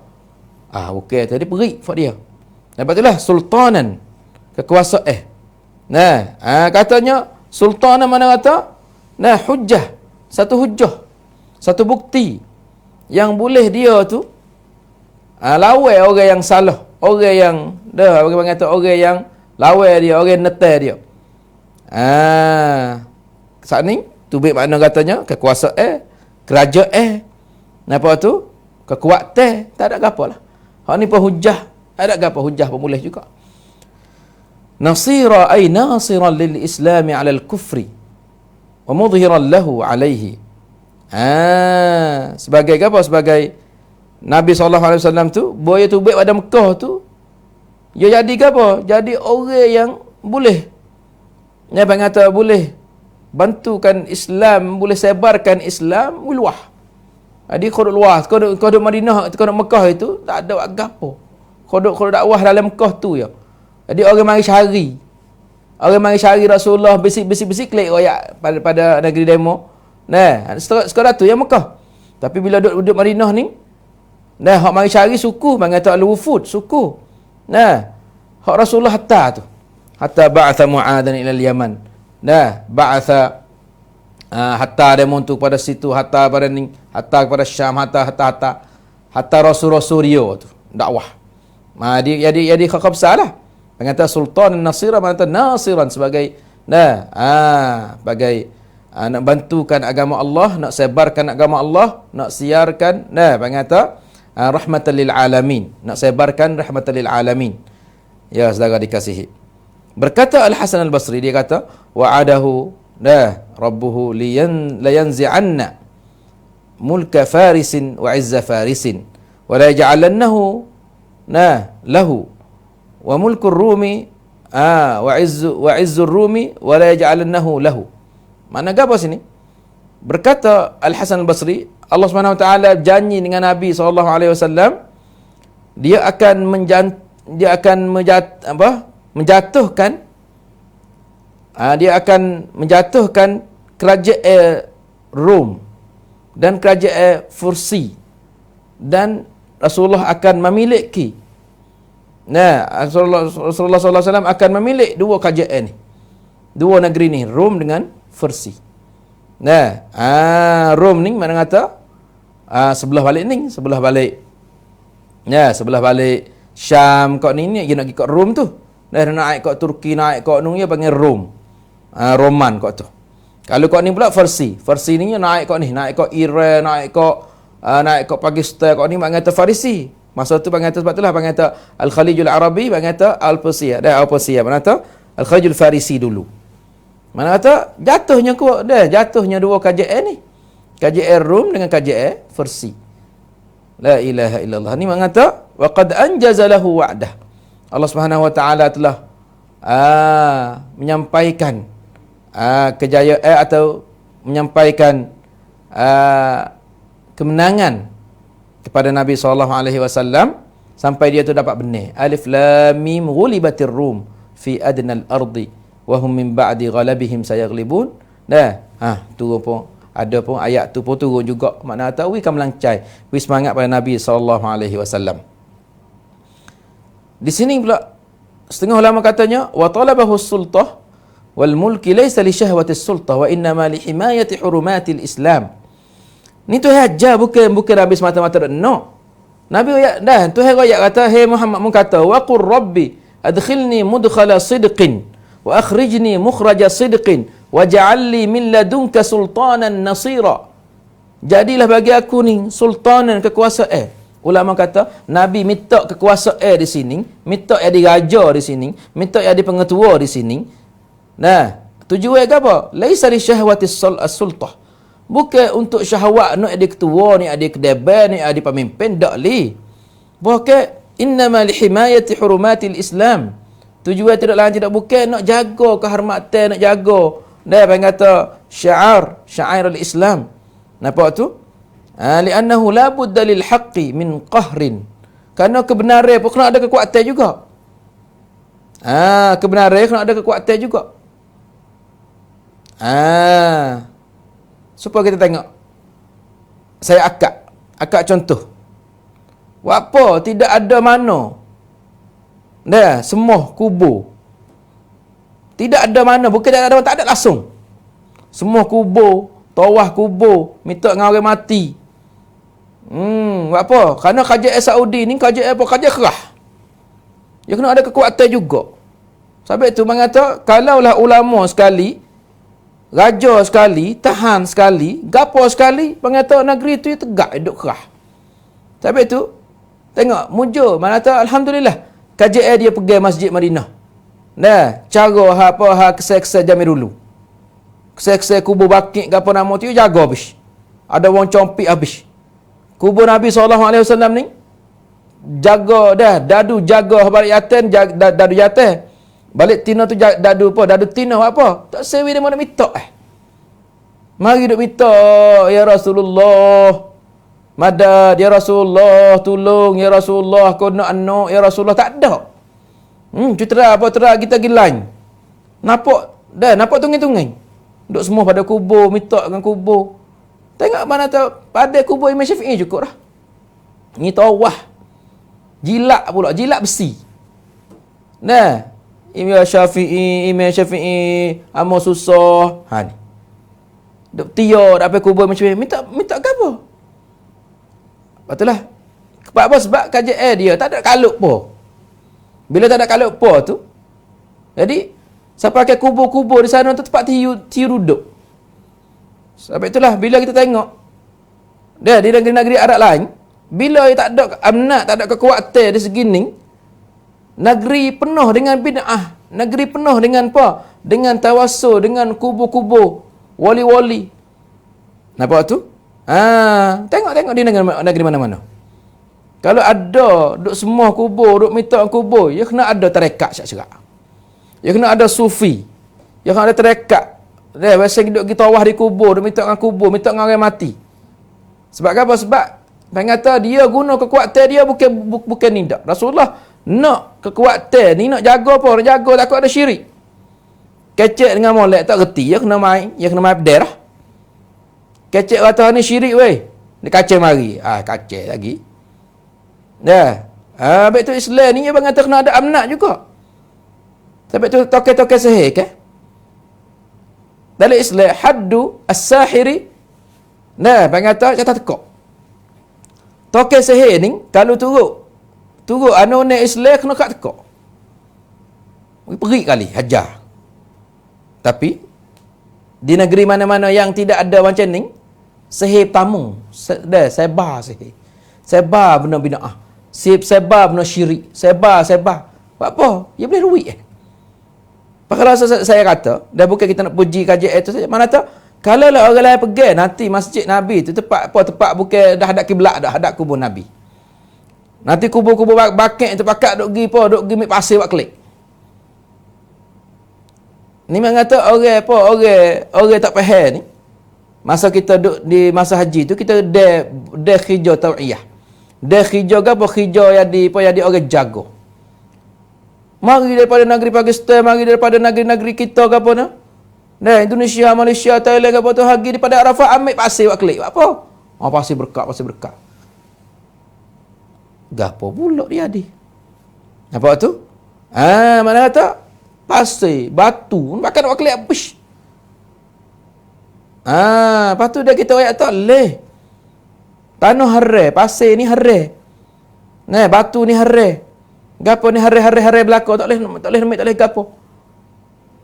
Bukan tadi perik fak dia. Lepas itulah sultanan, kekuasaan. Katanya sultanan mana kata? Hujjah. Satu hujjah. Satu bukti yang boleh dia tu lawan orang yang salah. Orang yang bagaimana kata, orang yang lawan dia, orang yang netai dia. Saat ni tubik makna katanya kekuasaan, kerajaan. Apa tu? Kekuatan, tak ada apa lah. Hak ni pun hujah, ada apa hujah pun boleh juga. Nasira ay nasiran lil islami ala al kufri wa mudhiran lahu alaihi. Sebagai apa? Sebagai Nabi SAW tu, boya tubik pada Mekah tu, dia jadi apa? Jadi orang yang boleh, apa kata, boleh bantukan Islam, boleh sebarkan Islam luah. Jadi kodok luas, kodok Madinah, kodok Mekah itu tak ada apa. Kodok dakwah dalam Mekah tu ya. Jadi orang mari cari. Orang mari cari Rasulullah, besi-besi klik royak pada negeri demo. Sekarang tu yang Mekah. Tapi bila duduk Madinah ni, hak mari cari suku, mengata al-wufud, suku. Hak Rasulullah hatta tu. Hatta ba'atha Mu'adhan ila al-Yaman. Ba'atha hatta demo tu pada situ, hatta pada ni, hatta kepada Syam, hatta Rasul-Rasul dia tu dakwah. Jadi khakab besar lah. Mengata sultan nasira, mengata nasiran sebagai sebagai nak bantukan agama Allah, nak sebarkan agama Allah, nak siarkan, mengata rahmatan lil alamin, nak sebarkan rahmatan lil alamin. Ya saudara dikasihi. Berkata Al-Hasan Al-Basri, dia kata wa'adahu rabbuhu layanzi'anna mulka farisin wa izza farisin wa la yaj'alannahu lahu wa mulku rumi wa izzu rumi wa la yaj'alannahu lahu. Mana apa sini? Berkata Al-Hasan Al-Basri, Allah Subhanahu wa taala janji dengan Nabi sallallahu alaihi wasallam, dia akan menjatuhkan kerajaan Rom dan kerajaan Fursi, dan Rasulullah akan memiliki Rasulullah sallallahu alaihi wasallam akan memiliki dua kerajaan ni, dua negeri ni, Rom dengan Fursi. Rom ni mana kata sebelah balik ni, sebelah balik Syam kau ni dia nak pergi kat Rom tu. Nak naik kat Turki, naik kat ni dia panggil Rom. Roman kau tu. Kalau kau ni pula Farsi. Farsi ni naik kat ni, naik kat Iran, naik kat Pakistan, kau ni panggil Farisi. Masa tu panggil sebab itulah panggil Al-Khalijul Arabi, panggil Al-Persia. Al-Persia mana tu? Al-Khalijul Farisi dulu. Mana kata jatuhnya dua kerajaan ni. Kerajaan Rom dengan kerajaan Farsi. La ilaha illallah. Ni mengata wa qad anjaza lahu wa'dah. Allah Subhanahu wa taala telah menyampaikan kejayaan atau menyampaikan kemenangan kepada Nabi SAW sampai dia tu dapat benar. Alif lam mim ghulibatir rum fi adnal ardi wa hum min ba'di ghalabihim sayaghlibun. Tu pun ada pun ayat tu pun turun juga, makna tahu kan melancai, wi semangat pada Nabi SAW. Di sini pula setengah ulama katanya wa talabahu sultah wal mulki laysa li syahwati sultah wa innama li himayati hurumatil Islam. Ni tu aja bukan Nabi semata-mata no. Nabi tu ayat kata, hey Muhammad mun kata wa qur rabbi adkhilni mudkhala sidqin wa akhrijni mukhraja sidqin waj'alli min ladunka sultanan nasira. Jadilah bagi aku ni sultanan, kekuasaan. Ulama kata Nabi minta kekuasaan di sini, minta jadi raja di sini, minta jadi pengetua di sini. Tujuan apa? Laisa li syahwati as-sultah. Bukan untuk syahwat nak ada ketua, ni ada kedeban, ni ada pemimpin, tak li. Bukan innama li himayati hurumatil Islam. Tujuan tidak lain tidak bukan nak jaga kehormatan, nak jaga kata syiar al-Islam. Nampak tu? Li'annahu la budda lil haqqi min qahrin. Kerana kebenaran pun kena ada kekuatan juga. Kebenaran kena ada kekuatan juga. Supaya kita tengok. Saya akak contoh. Apa tidak ada mana. Semua kubur. Tidak ada mana, bukan tak ada langsung. Semua kubur, tawah kubur, minta dengan orang mati. Apa? Kerana kerajaan Saudi ni kerajaan apa? Kerajaan kerah. Dia kena ada kekuatan juga. Sebab itu mengata kalaulah ulama sekali, raja sekali, tahan sekali, gapo sekali, mengata negeri tu tegak hidup kerah. Sebab itu tengok mujur mana kata alhamdulillah kerajaan dia pergi Masjid Madinah. Cara kesek-kesek jamir dulu. Kesek-kesek kubur Baqi' gapo nama tu jaga habis. Ada orang compik habis. Kubur Nabi SAW ni jaga dadu jaga balik yaten, dadu yaten. Balik tina tu dadu apa? Dadu tina apa? Tak sewi dia mana minta Mari duk minta, ya Rasulullah. Madad, ya Rasulullah, tolong ya Rasulullah, aku nak anak ya Rasulullah, tak ada. Cutera kita pergi line. Nampak tunging-tunging. Duk semua pada kubur, minta dengan kubur. Tengok mana tu pada kubur Imam Syafi'i cukup dah. Ni tawah. Jilat pula, jilat besi. Imam Syafi'i amat susah. Ni. Duk tiar dak kubur Imam Syafi'i, minta ke apa? Patutlah. Sebab kerajaan dia tak ada kalut pun. Bila tak ada kalut po tu, Jadi, sampai ke kubur-kubur di sana tu tempat tiu duduk. Sebab itulah, bila kita tengok, dia di negeri-negeri Arab lain, bila tak ada amnat, tak ada kekuatan di segini, negeri penuh dengan bid'ah, negeri penuh dengan apa? Dengan tawassul, dengan kubur-kubur, wali-wali. Nampak tu? Tengok di negeri mana-mana. Kalau ada duk semua kubur, duk minta kubur, ya kena ada tarekat syak-syak. Ya kena ada sufi. Ya kena ada tarekat. Dia biasa duk pergi tawaf di kubur, duk minta dengan kubur, minta dengan orang mati. Sebab apa? Sebab kata dia guna kekuatan dia bukan ni tak. Rasulullah nak kekuatan ni, nak jaga apa? Nak jaga takut ada syirik. Kecek dengan molek tak reti, ya kena main pedih lah. Kecek kata ni syirik weh. Dia kacau mari. Kacau lagi. Dah. Habis tu Islam ni dia kata kena ada amnat juga. Sebab tu toke-toke sihir ke? Dalam Islam haddu as-sahiri. Nah, kata catat tekok. Toke sihir ni kalau turut anu ni Islam kena kat tekok. Pergi kali hajar. Tapi di negeri mana-mana yang tidak ada macam ni, sihir tamu, sebar sihir. Sebar benda bid'ah. Sebar benda syirik. Sebar. Buat apa? Dia boleh duit Kalau saya kata, dah bukan kita nak puji kajian itu saja. Mana tahu, kalau lah orang lain pergi nanti masjid Nabi tu tempat bukan dah hadap kiblat dah, hadap kubur Nabi. Nanti kubur-kubur bakit tu pakat duk pergi ambil pasir buat klik. Ni memang kata orang tak faham ni. Masa kita duduk di masa haji tu, kita de khijau tau'iyah. De khijau ke apa? Khijau yang di orang jago. Mari daripada negeri Pakistan, mari daripada negeri-negeri kita ke apa ni. Nah, Indonesia, Malaysia, Thailand ke apa tu, hagi daripada Arafah, ambil pasir buat klik. Buat apa? Pasir berkat. Gapo pula dia di. Nampak tu? Mana kata? Pasir, batu, pakai nak buat klik push. Lepas tu dia kita ayat tak leh. Tanah hare, pasir ni hare. Nah, batu ni hare. Gapo ni hare belaka tak leh gapo.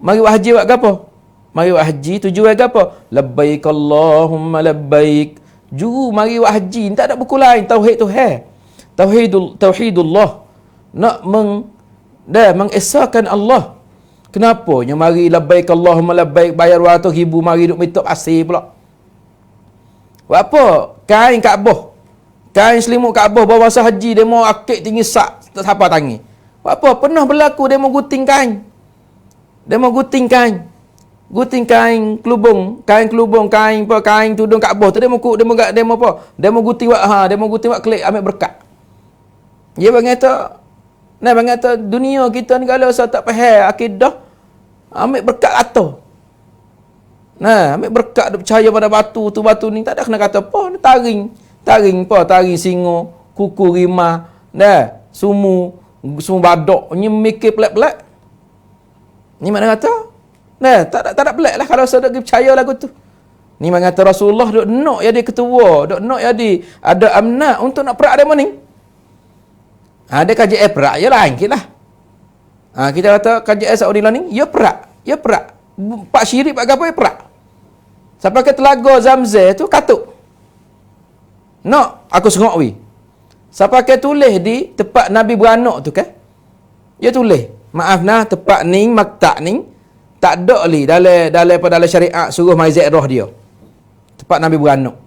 Mari buat haji buat gapo? Mari buat haji tujuan gapo? Labbaik Allahumma labbaik. Juru mari buat haji, tak ada buku lain, tauhid tu tauhidullah. Nak mengesahkan Allah. Kenapa? Yang mari labbaik Allahumma labbaik bayar 200,000 mari duk minta pasir pula. Buat apa? Kain Kaabah. Kain selimut Kaabah bawa masa haji dia mau akik tinggi sak tak siapa tangi. Buat apa? Pernah berlaku dia mau guting kain. Dia mau guting kain. Guting kain kelubung, kain tudung Kaabah tu dia mau apa? Dia mau guting buat klik ambil berkat. Dia bangata dunia kita ni kalau saya tak faham akidah, ambil berkat atau. Ambil berkat dia percaya pada batu ni tak ada kena kata apa, taring singo, kuku rimah, sumu badak, ni mikir pelak-pelak. Ni mana kata? Tak ada pelak lah kalau saya tak percaya lagu tu. Ni mana kata Rasulullah duk nak jadi ketua, duk nak jadi ada amnat untuk nak perak demo ni. Ada kajian perak je lain lah. Kita kata kajian Saudi lah ni, ya perak. Pak syirik, pak apa ya perak. Sampai ke telaga Zamzam tu katuk. Nak aku sengok wi. Sampai ke tulis di tempat Nabi beranak tu kan. Ya tulis. Maaf nah tempat ni maktak ni tak ada li dalam syariat suruh mai ziarah dia. Tempat Nabi beranak.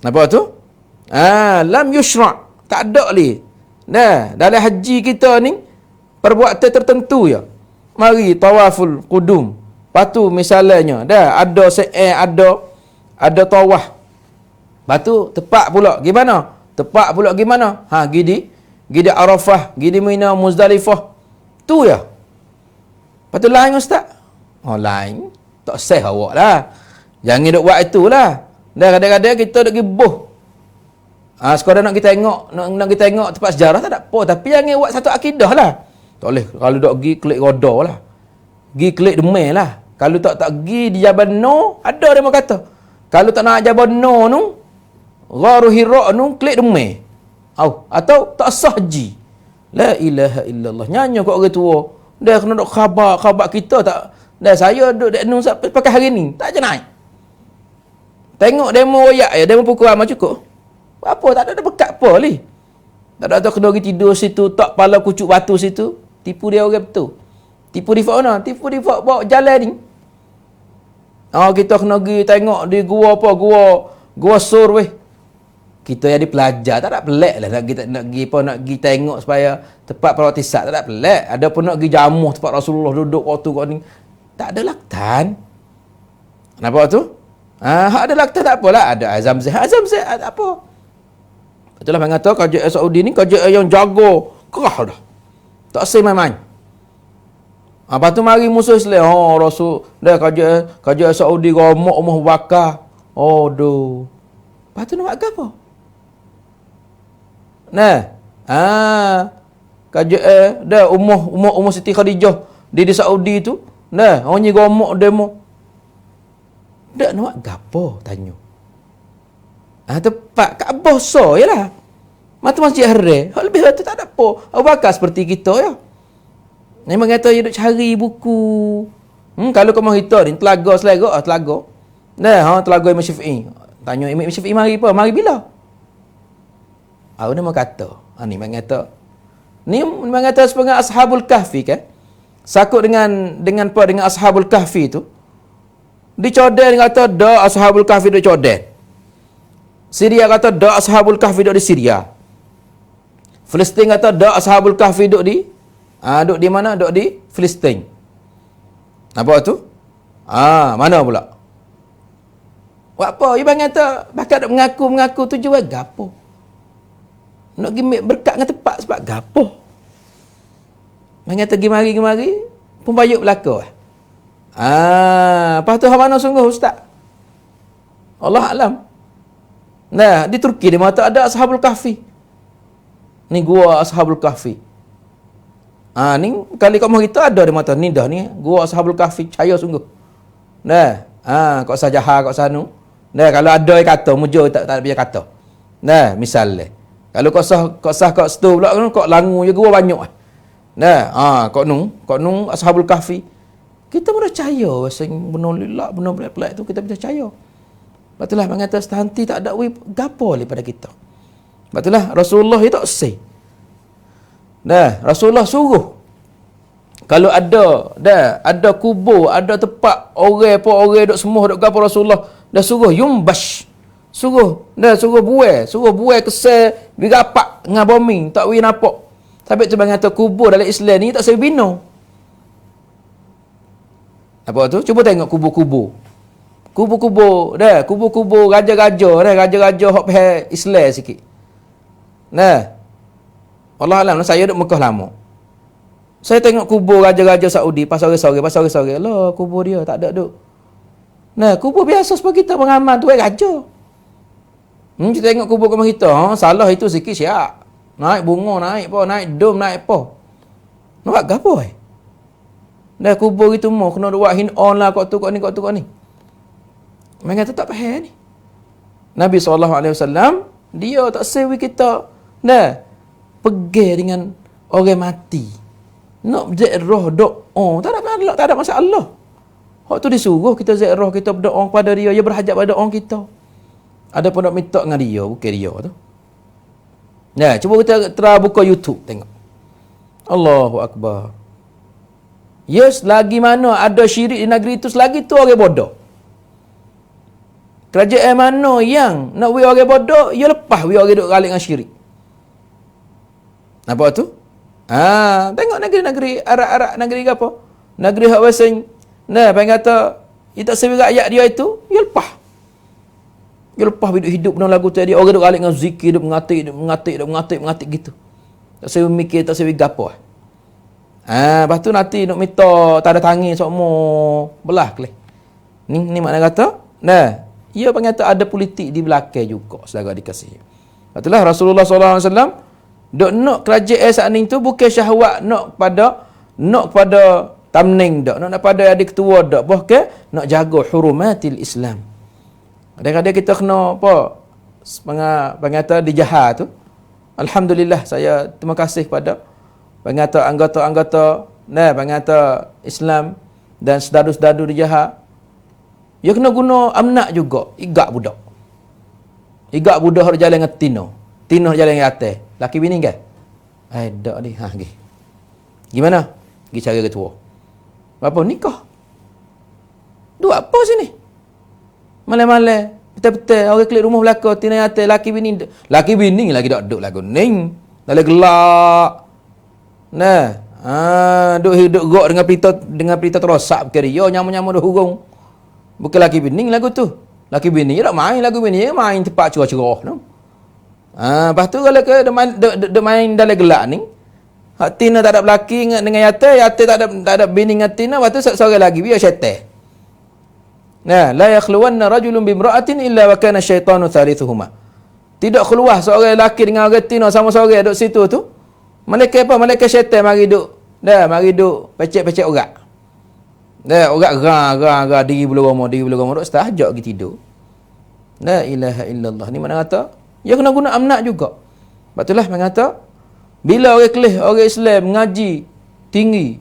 Nampak tu? Lam yushra'. Tak ada li. Dalam haji kita ni perbuatan tertentu ya. Mari tawaful qudum. Patu misalnya ada tawaf. Batu tepak pula gimana? Gidi Arafah, gidi Mina, Muzdalifah. Tu ya. Patu lain ustaz. Lain. Tak sah awak lah. Jangan duk buat itulah. Kadang-kadang kita duk pergi buh. Sekadar nak kita tengok tempat sejarah tak ada apa, tapi jangan buat satu akidah lah. Tak boleh kalau dok pergi klik roda lah. Pergi klik demai lah. Kalau tak pergi di Jabal Nur, ada dia mau kata. Kalau tak nak Jabal Nur tu, Gharu Hira tu klik demai. Atau tak sah haji. La ilaha illallah. Nyanyi kat orang tua. Dah kena duk khabar kita tak. Dah saya duk dek nun pakai hari ni. Tak je naik. Tengok demo royak ya, demo pukul amal cukup. Apa tak ada bekat apa li. Tak ada kena pergi tidur situ, tak pala kucuk batu situ. Tipu dia orang betul. Tipu di mana? Tipu di bawa jalan ni. Kita kena pergi tengok di gua apa, gua sur weh. Kita yang dipelajar tak ada pelik lah nak pergi tengok supaya tempat perwakisan tak ada pelik. Ada pun nak pergi jamuh tempat Rasulullah duduk waktu kau ni. Tak ada laktan. Kenapa tu? Ada laktan tak apalah, ada azam zat tak apa. Itulah mengata kerajaan Saudi ni kerajaan yang jaga kerah dah. Tak say main-main. Lepas tu mari musuh Islam. Rasul dah kerajaan Saudi romok umah bakar. Doh. Lepas tu nak buat apa? Nah. Kerajaan dah umah Siti Khadijah di Saudi tu. Nah, orang ni romok demo. Dak nak buat gapo tanya. Tepat Kaabah so yalah. Mata masjid Haram. Hak lebih tu tak ada apa. Abu Bakar seperti kita ya. Memang kata dia duk cari buku. Kalau kau mau kita ni telaga selera telaga. Nah, telaga Imam Syafi'i. Tanya Imam Syafi'i mari apa? Mari bila? Dia mau kata. Ni memang kata. Ni memang kata sebagai Ashabul Kahfi kan. Sakut dengan Ashabul Kahfi tu. Di Jordan kata dak Ashabul Kahfi di Jordan. Syria kata dak Ashabul Kahfi duduk di Syria. Palestin kata dak Ashabul Kahfi duduk di mana? Duduk di Palestin. Apa tu? Mana pula? Buat apa? Ibang kata bakal duk mengaku tu jual gapo. Nak pergi berkat dengan tepat sebab gapo. Ibang kata gimari pun bayuk belaka. Lepas tu mana sungguh ustaz? Allah alam. Nah, di Turki di mata ada Ashabul Kahfi. Ni gua Ashabul Kahfi. Ni kali kau mau kita ada di mata ni dah ni gua Ashabul Kahfi cahaya sungguh. Nah, kau sajaha kau sanu. Nah, kalau ada yang kata mujur tak ada biar kata. Nah, misalnya kalau kau sah kau situ pula kau langu je gua banyak. Nah, kau nung Ashabul Kahfi. Kita pun percaya bahasa benar lillah, benar pelik tu kita percaya. Batulah mengata setanti tak ada gapo daripada kita. Batulah Rasulullah itu tak say. Rasulullah suruh kalau ada kubur, ada tempat orang duk semua duk gapo Rasulullah dah suruh yumbash. Suruh buai kesal birapak dengan bombing tak wi nampak. Tapi tu mengata kubur dalam Islam ni tak saya bina. Apa tu? Cuba tengok kubur-kubur. Kubur-kubur raja-raja hok peh Islam sikit. Allah alam saya duduk Mekah lama. Saya tengok kubur raja-raja Saudi pas sore-sore. Lah kubur dia tak ada duk. Kubur biasa sebab kita pengaman tu raja. Kita tengok kubur rumah kita, salah itu sikit siap. Naik bunga, naik dom, naik apa. Nak buat gapo kubur itu mau kena buat hin-on lah kau tu kau ni. Mereka tak faham ni. Nabi SAW dia tak sewi kita pergi dengan orang mati. Nak zikrah doa, tak ada masalah. Hak tu disuruh kita zikrah, kita berdoa kepada dia, dia berhajat pada doa kita. Ada pun nak minta dengan dia, bukan dia tu. Cuba kita buka YouTube tengok. Allahu Akbar. Yes, lagi mana ada syirik di negeri itu selagi tu orang bodoh. Kerajaan mana yang nak we orang bodoh, ia lepas we orang duk galik dengan syirik. Apa tu? Tengok negeri-negeri Arab negeri apa? Negeri hak wasing. Pengen kata dia tak sewi rakyat dia itu, ia lepas. Dia lepas hidup dengan lagu tadi orang duk galik dengan zikir, duk mengatik gitu. Tak sewi mikir, tak sewi gapo. Lepas tu nanti nak minta tanda tangan semua belah kelih. Ni makna kata, ia pengata ada politik di belakang juga saudara dikasihi. Itulah Rasulullah SAW dok nak kerajaan saat ni tu bukan syahwat nak pada tamning dak, nak pada adik ketua dak, bahkan nak jaga hurumatil Islam. Kadang-kadang kita kena apa? Pengata di jahat tu. Alhamdulillah saya terima kasih kepada pengata anggota-anggota pengata Islam dan sedadu-sedadu dia jahat, dia kena guna amnak juga, igak budak. Igak budak hok jalan dengan tino jalan dengan atas. Laki bini kan? Dak ni, pergi. Gimana? Pergi cari ketua. Apa nikah? Dua apa sini? Malam-malam, betul-betul orang klik rumah belakang, tina yang atas, laki bini lagi dak duduk lagu ning. Dalam gelak. Duk hidup gok dengan pelita terosak ke dia, nyamu-nyamu dah hurung. Bukan laki bini lagu tu. Laki bini tak main lagu bini, main tempat cerah-cerah tu. Lepas tu kalau ke dia main dalam gelak ni, hak tina tak ada lelaki dengan yate tak ada bini dengan tina, lepas tu seorang lagi biar syaitan. La yakhluwanna rajulun bimra'atin illa wa kana syaitanu thalithuhuma. Tidak keluar seorang lelaki dengan orang tina sama seorang duduk situ tu. Malaikat apa? Malaikat syaitan mari duk. Mari duk pecek-pecek orang. Orang gerang diri bulu rumah duk setahajak pergi tidur. La ilaha illallah. Ni mana kata? Ya kena guna amnak juga. Sebab itulah mana kata, bila orang kelih, orang Islam ngaji tinggi,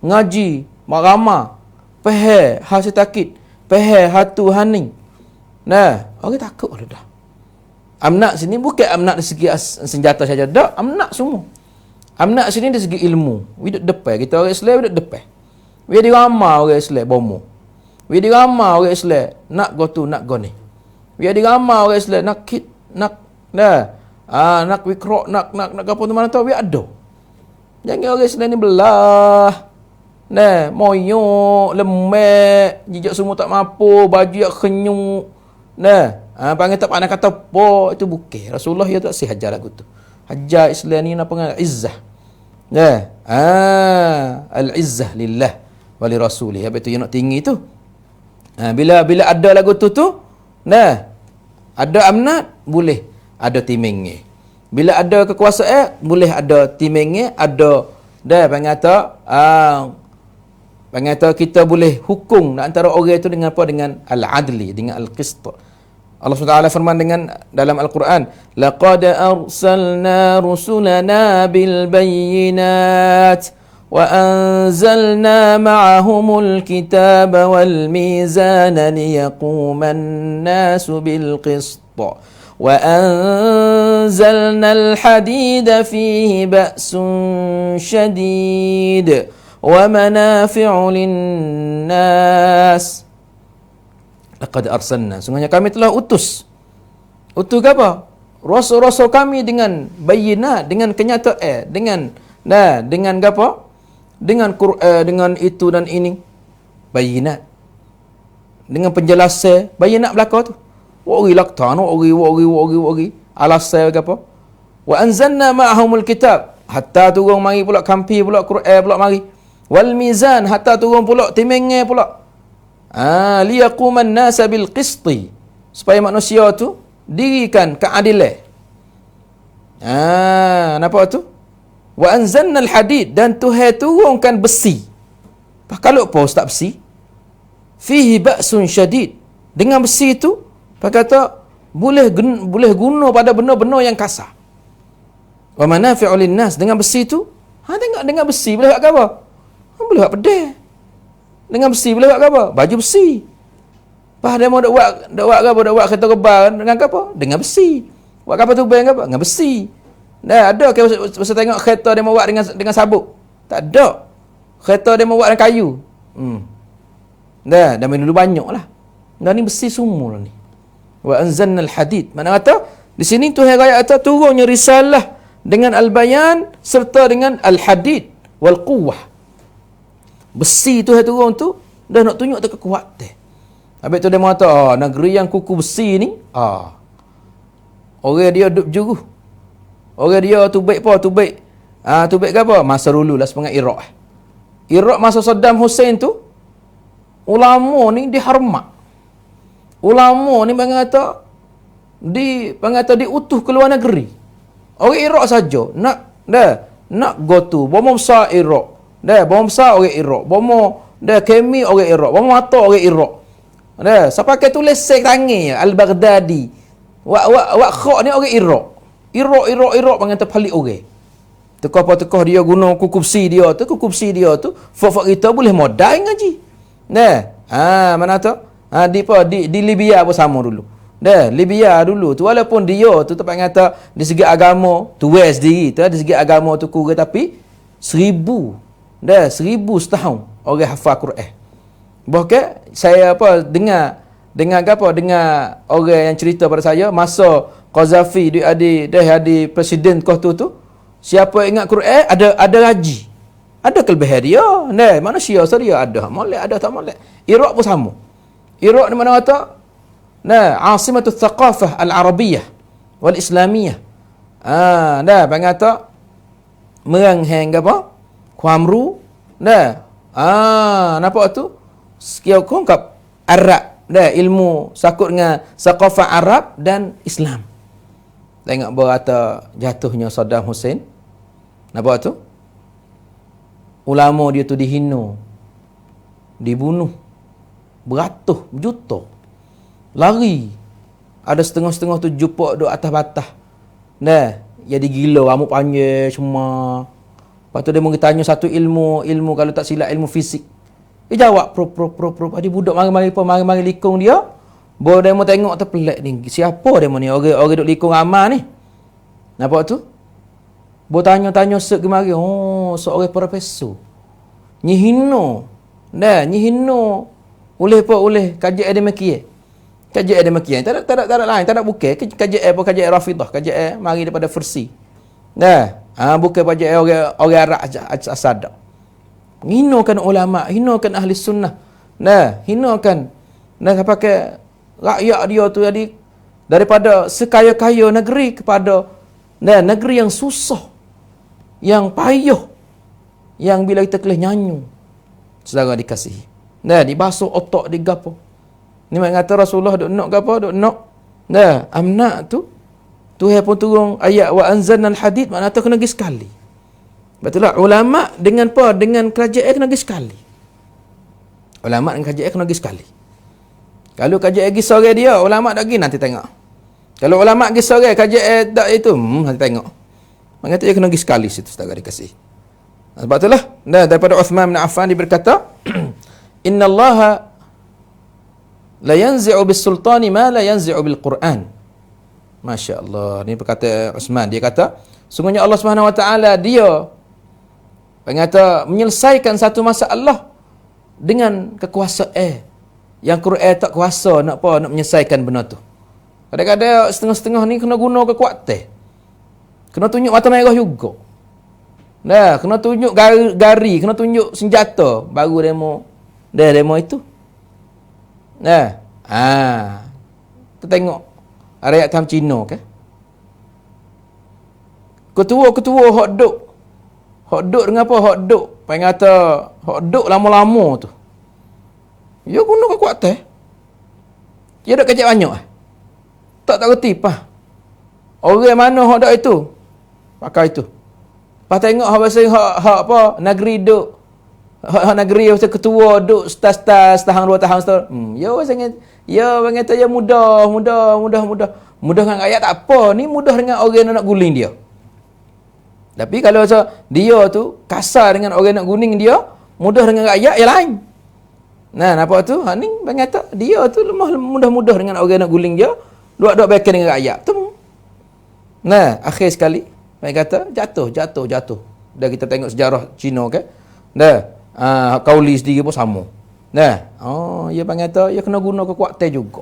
ngaji ramah, faham hal setakit, faham hatu haning. Orang takut dah. Amnak sini bukan amnak dari segi senjata saja, dak, amnak semua. Amnak sini dari segi ilmu. Hidup depan, kita orang Islam hidup depan. Dia diramah orang Islam bomo. Dia diramah orang Islam nak go tu, nak go ni. Dia diramah orang Islam nak wikrok, nak apa tu mana tahu dia ada. Jangan orang Islam ni belah. Moyok, lemak, jijak semua tak mampu, baju yang kenyuk. Panggil tak pandai kata apa, itu bukan. Rasulullah dia tak sih hajar lagu tu. Hajar Islam ni apa panggil izzah. Al-izzah lillah wa li rasulih. Apa itu yang nak tinggi tu? Bila ada lagu tu ada amnat boleh ada timingnya. Bila ada kekuasaan boleh ada timingnya, ada pengata kita boleh hukum antara orang itu dengan apa? Dengan al-adli, dengan al-qist. Allah SWT firman dengan dalam Al-Quran, laqad arsalna rusulana bil bayyinat wa anzalna ma'ahumul kitaba wal mizana liyaquman nasu bil qist wa anzalna al hadida fihi ba'sun shadid wa manafi'u linnas. Laqad arsalna, sungguhnya kami telah utus apa? Rasul-rasul kami dengan bayinat, dengan kenyataan, dengan apa? Dengan Quran, dengan itu dan ini. Bayinat. Dengan penjelasan, bayinat belaka tu. Wari laktan, wari. Alasai ke apa? Wa anzalna ma'ahumul kitab. Hatta turun mari pula kampi pula Quran pula mari. Wal mizan, hatta turun pula timenge pula. Liyaquman nasa bil qisti, supaya manusia tu dirikan keadilan. Nampak tu? Wa anzalna al hadid, dan Tuhan turunkan besi. Kalau apa ustaz besi? Fihi ba'sun syadid, dengan besi tu pak kata boleh guna pada benda-benda yang kasar. Wa manafi'u linnas, dengan besi tu tengok dengan besi boleh buat apa? Boleh buat pedang. Dengan besi boleh buat apa? Baju besi. Pas dia mau buat kereta rebal dengan apa? Dengan besi. Buat kapal tubang apa? Dengan besi. Ada ke masa tengok kereta dia mau buat dengan sabuk? Tak ada. Kereta dia mau buat dengan kayu. Dah main dulu banyaklah. Ni besi semua ni. Wa anzalna al-hadid. Mana kata di sini Tuhan raya kata turunnya risalah dengan al-bayan serta dengan al-hadid wal quwwah. Besi tu turun tu dah nak tunjuk tu kekuatan. Habis tu dia mengata, negeri yang kuku besi ni, orang dia duduk juru. Orang dia tu baik apa? Tu baik ke apa? Masa dulu lah sepanjang Iraq. Iraq masa Saddam Hussein tu, ulama ni dihormat. Ulama ni mengata diutuh ke luar negeri. Orang Iraq saja nak go to bom besar Iraq. Bom besar orang Iraq. Bom kemi orang Iraq. Bom mata orang Iraq. Siapa pakai tulis sek tangan Al-Baghdadi. Wak khok ni orang Iraq. Iraq mengata paling orang. Tokoh-tokoh dia guna kukupsi dia tu fak kita boleh modal ngaji. Mana tu? Di Libya pun sama dulu. Libya dulu tu walaupun dia tu tempat kata di segi agama tu west sendiri tu, di segi agama tu kurang tapi 1000 setahun orang hafal Quran. Bahkan saya dengar orang yang cerita pada saya masa Qazafi dia presiden kau tu siapa ingat Quran ada haji. Ada kelebihan dia. Manusia dia ada molek ada tak molek. Iraq pun sama. Iraq di mana kata Asimatul Thaqafah Al-Arabiyah wal Islamiyah. Bangata meranghang apa? Kuamru. Nampak tu? Sekian kongkap Arab. Ilmu sakut dengan Thaqafah Arab dan Islam. Tengok berata jatuhnya Saddam Hussein. Nampak tu? Ulama dia tu dihina. Dibunuh. Beratus juta. Lari. Ada setengah-setengah tu jumpa duduk atas batas. Jadi gila, rambut panjang semua. Lepas tu dia mungkin tanya satu ilmu kalau tak silap ilmu fisik. Dia jawab pro. Ada budak mari likung dia. Baru dia mau tengok tu pelik ni. Siapa dia ni? Orang duduk likung amal ni. Nampak tu? Baru tanya-tanya sek kemari. Seorang profesor. Nyihino. Oleh kajian demikian. Kajian demikian. Tak ada lain, tak ada bukan. Kajian Rafidah, kajian mari daripada versi. Bukan kajian orang Arab asad. Hinakan ulama, hinakan ahli sunnah. Hinakan pakai rakyat dia tu jadi daripada sekaya-kaya negeri kepada negeri yang susah, yang payah, yang bila kita kelih nyanyi saudara dikasihi. Dibasuh otak digapo. Ni mak kata Rasulullah duk nak gapo? Duk nak. Amna tu Tuhan pun turun ayat wa anzalnal hadid, makna tu kena pergi sekali. Betul tak? Ulama dengan apa? Dengan kerajaan kena pergi sekali. Ulama dengan kerajaan kena pergi sekali. Kalau kerajaan pergi sore dia, ulama tak pergi nanti tengok. Kalau ulama pergi sore, kerajaan tak itu, nanti tengok. Mak kata dia kena pergi sekali situ saudara dikasih. Sebab itulah daripada Uthman bin Affan dia berkata, innallaha la yanzi'u bis sultani ma la yanzi'u bil Quran. Masya-Allah. Ini perkataan Uthman. Dia kata, sungguhnya Allah Subhanahu wa taala dia menyelesaikan satu masalah dengan kekuasaan yang Quran tak kuasa nak menyelesaikan benda tu. Kadang-kadang setengah-setengah ni kena guna kekuatan. Kena tunjuk mata merah juga. Kena tunjuk gari, kena tunjuk senjata baru demo itu. Kita tengok rakyat tam Cina ke. Ketua hok duk dengan apa? Hok duk. Pengen kata hok duk lama-lama tu. Dia guna kekuatan. Dia dak kecek banyak. Tak reti pah. Orang mana hok dak itu? Pakai itu. Pas tengok hak apa negeri duk. Hak negeri macam ketua duk setahun 2 tahun setahun. Ya kata ya mudah dengan rakyat tak apa. Ni mudah dengan orang nak guling dia. Tapi kalau dia tu kasar dengan orang nak guling dia, mudah dengan rakyat yang lain. Nampak tu? Ni kata dia tu lemah mudah dengan orang nak guling dia, duk baikan dengan rakyat. Temu. Akhir sekali kata jatuh. Dah kita tengok sejarah Cina ke. Kauli sendiri pun sama. Dia kata dia kena guna kekuatan juga.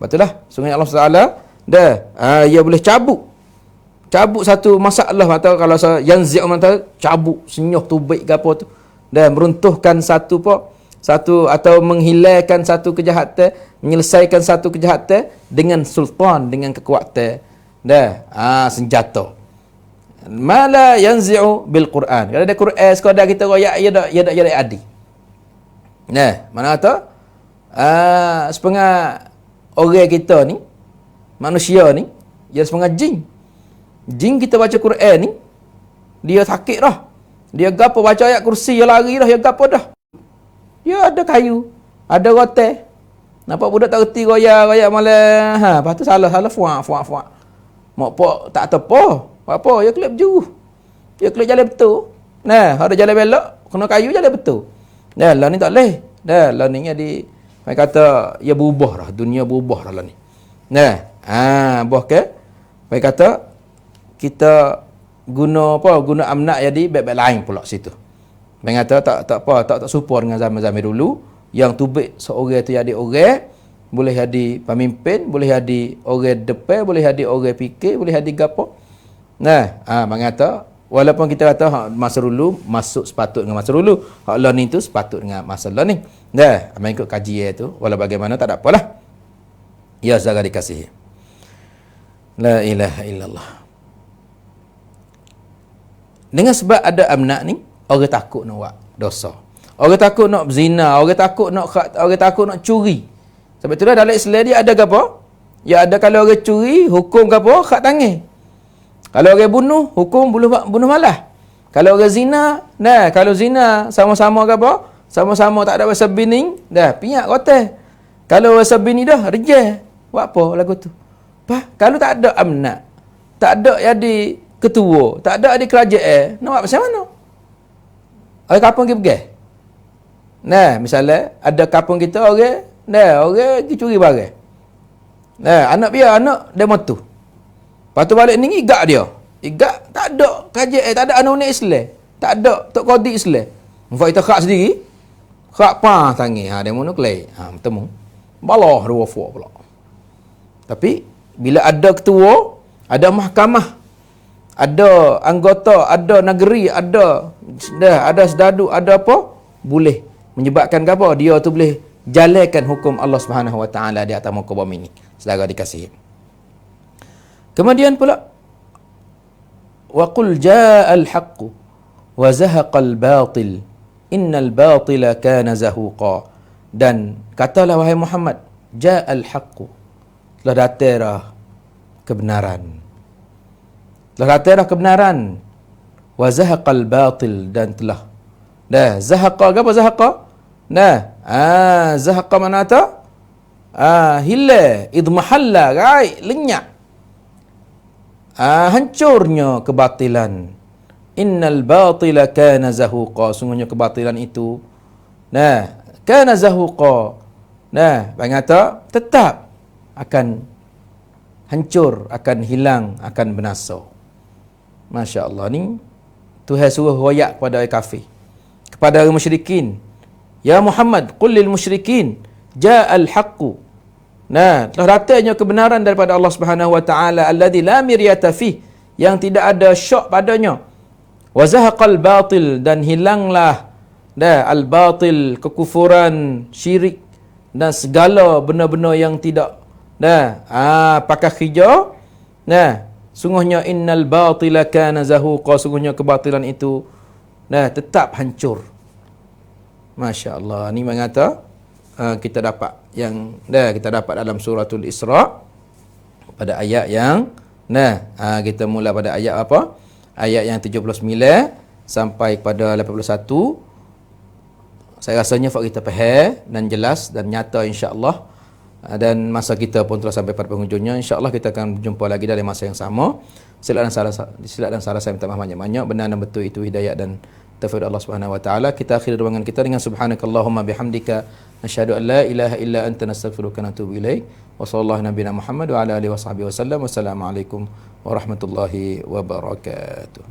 Betul lah. Sungguh Allah Taala dia boleh cabut satu masalah atau kalau yanzi' cabut senyuh tubik ke apa tu dan meruntuhkan satu atau menghilangkan satu kejahatan, menyelesaikan satu kejahatan dengan sultan, dengan kekuatan senjata. Mala yanzi'u bil Quran. Kalau ada Quran sekadar kita royak ya dak adi. Mana kata setengah orang kita ni, manusia ni, dia setengah jin. Jin kita baca Quran ni, dia sakit dah. Dia gapo baca ayat kursi, dia lari dah, dia gapo dah. Dia ada kayu, ada rotai. Nampak budak tak reti royak malah. Lepas tu salah fuak. Mak pak tak tepa. Apa? Ya kelip jauh. Dia keluar jalan betul. Nah, ada jalan belok, kena kayu jalan betul. Nah, lah ni tak leh. Dah, lah ni jadi mai kata ya berubah dah, dunia berubah dah lah ni. Nah, boh ke? Mai kata kita guna amnak jadi baik-baik lain pula situ. Mai kata tak apa, tak serupa dengan zaman-zaman dulu yang tubik seorang tu jadi orang, boleh jadi pemimpin, boleh jadi orang depan, boleh jadi orang fikir, boleh jadi gapo. Nah, mai kata walaupun kita kata masa dulu masuk sepatut dengan masa dulu, hak lah ni tu sepatut dengan masa lah ni. Dah, ikut kajian tu, walau bagaimana tak ada apalah. Ya saudara dikasihi. La ilaha illallah. Dengan sebab ada amnak ni, orang takut nak buat dosa. Orang takut nak berzina, orang takut nak curi. Sebab itulah dalam Islam dia ada gapo? Ya ada kalau orang curi, hukum gapo? Hak tangan. Kalau orang bunuh, hukum bunuh malah. Kalau orang zina, kalau zina sama-sama ke apa? Sama-sama tak ada bahasa bini, dah piak kotak. Kalau bahasa bini dah rejah. Buat apa lagu tu? Kalau tak ada amnak, tak ada jadi ketua, tak ada di kerajaan, nak buat macam mana? Orang kampung pergi. Misalnya ada kampung kita orang, orang pergi curi barang. Anak dia motu. Lepas tu balik ni igak dia. Igak tak ada kerajaan, tak ada anak Islam. Tak ada tok kodi Islam. Mufak kita khak sendiri. Khak pa tangi. Dia mana kelai. Bertemu. Balah dua fuak pula. Tapi bila ada ketua, ada mahkamah, ada anggota, ada negeri, ada sedadu, ada apa? Boleh menyebabkan apa? Dia tu boleh jalankan hukum Allah Subhanahu Wa Taala di atas muka bumi ni. Saudara dikasihi. Kemudian pula wa qul ja'al haqqu wa zahaqal batil innal batila kana zahuqa. Dan katalah wahai Muhammad, ja'al haqqu, telah datang kebenaran. Telah datang kebenaran. Wa zahaqal batil, dan telah zahaqa, apa zahaqa? Zahaqa mana tu? Hilang, idmahalla, lenyap. Hancurnya kebatilan. Innal batila kana zahuqa, sungguhnya kebatilan itu kana zahuqa. Bangata tetap akan hancur, akan hilang, akan binasa. Masya-Allah, ni Tuhan suruh royak kepada orang kafir, kepada orang musyrikin. Ya Muhammad, qul lil musyrikin ja'al haqqu. Telah datangnya kebenaran daripada Allah Subhanahu Wa Taala alladzi la miryata fih, yang tidak ada syak padanya. Wa zahaqal batil, dan hilanglah al batil, kekufuran, syirik dan segala benda-benda yang tidak pakai hijau. Sungguhnya innal batila kana zahuqa, sungguhnya kebatilan itu tetap hancur. Masya-Allah, ni mengata kita dapat kita dapat dalam suratul Isra pada ayat yang kita mula pada ayat apa? Ayat yang 79 sampai kepada 81. Saya rasanya kita faham dan jelas dan nyata insya-Allah. Dan masa kita pun telah sampai pada penghujungnya. InsyaAllah kita akan berjumpa lagi dalam masa yang sama. Silap dan salah saya minta maaf banyak-banyak. Benar dan betul itu hidayah dan taufik Allah Subhanahu Wa Taala. Kita akhiri ruangan kita dengan subhanakallahumma bihamdika nasyhadu an la ilaha illa anta nastaghfiruka wa natubu ilaik. Wa sallallahu nabiyana Muhammad wa ala alihi washabbihi wasallam. Wassalamualaikum warahmatullahi wabarakatuh.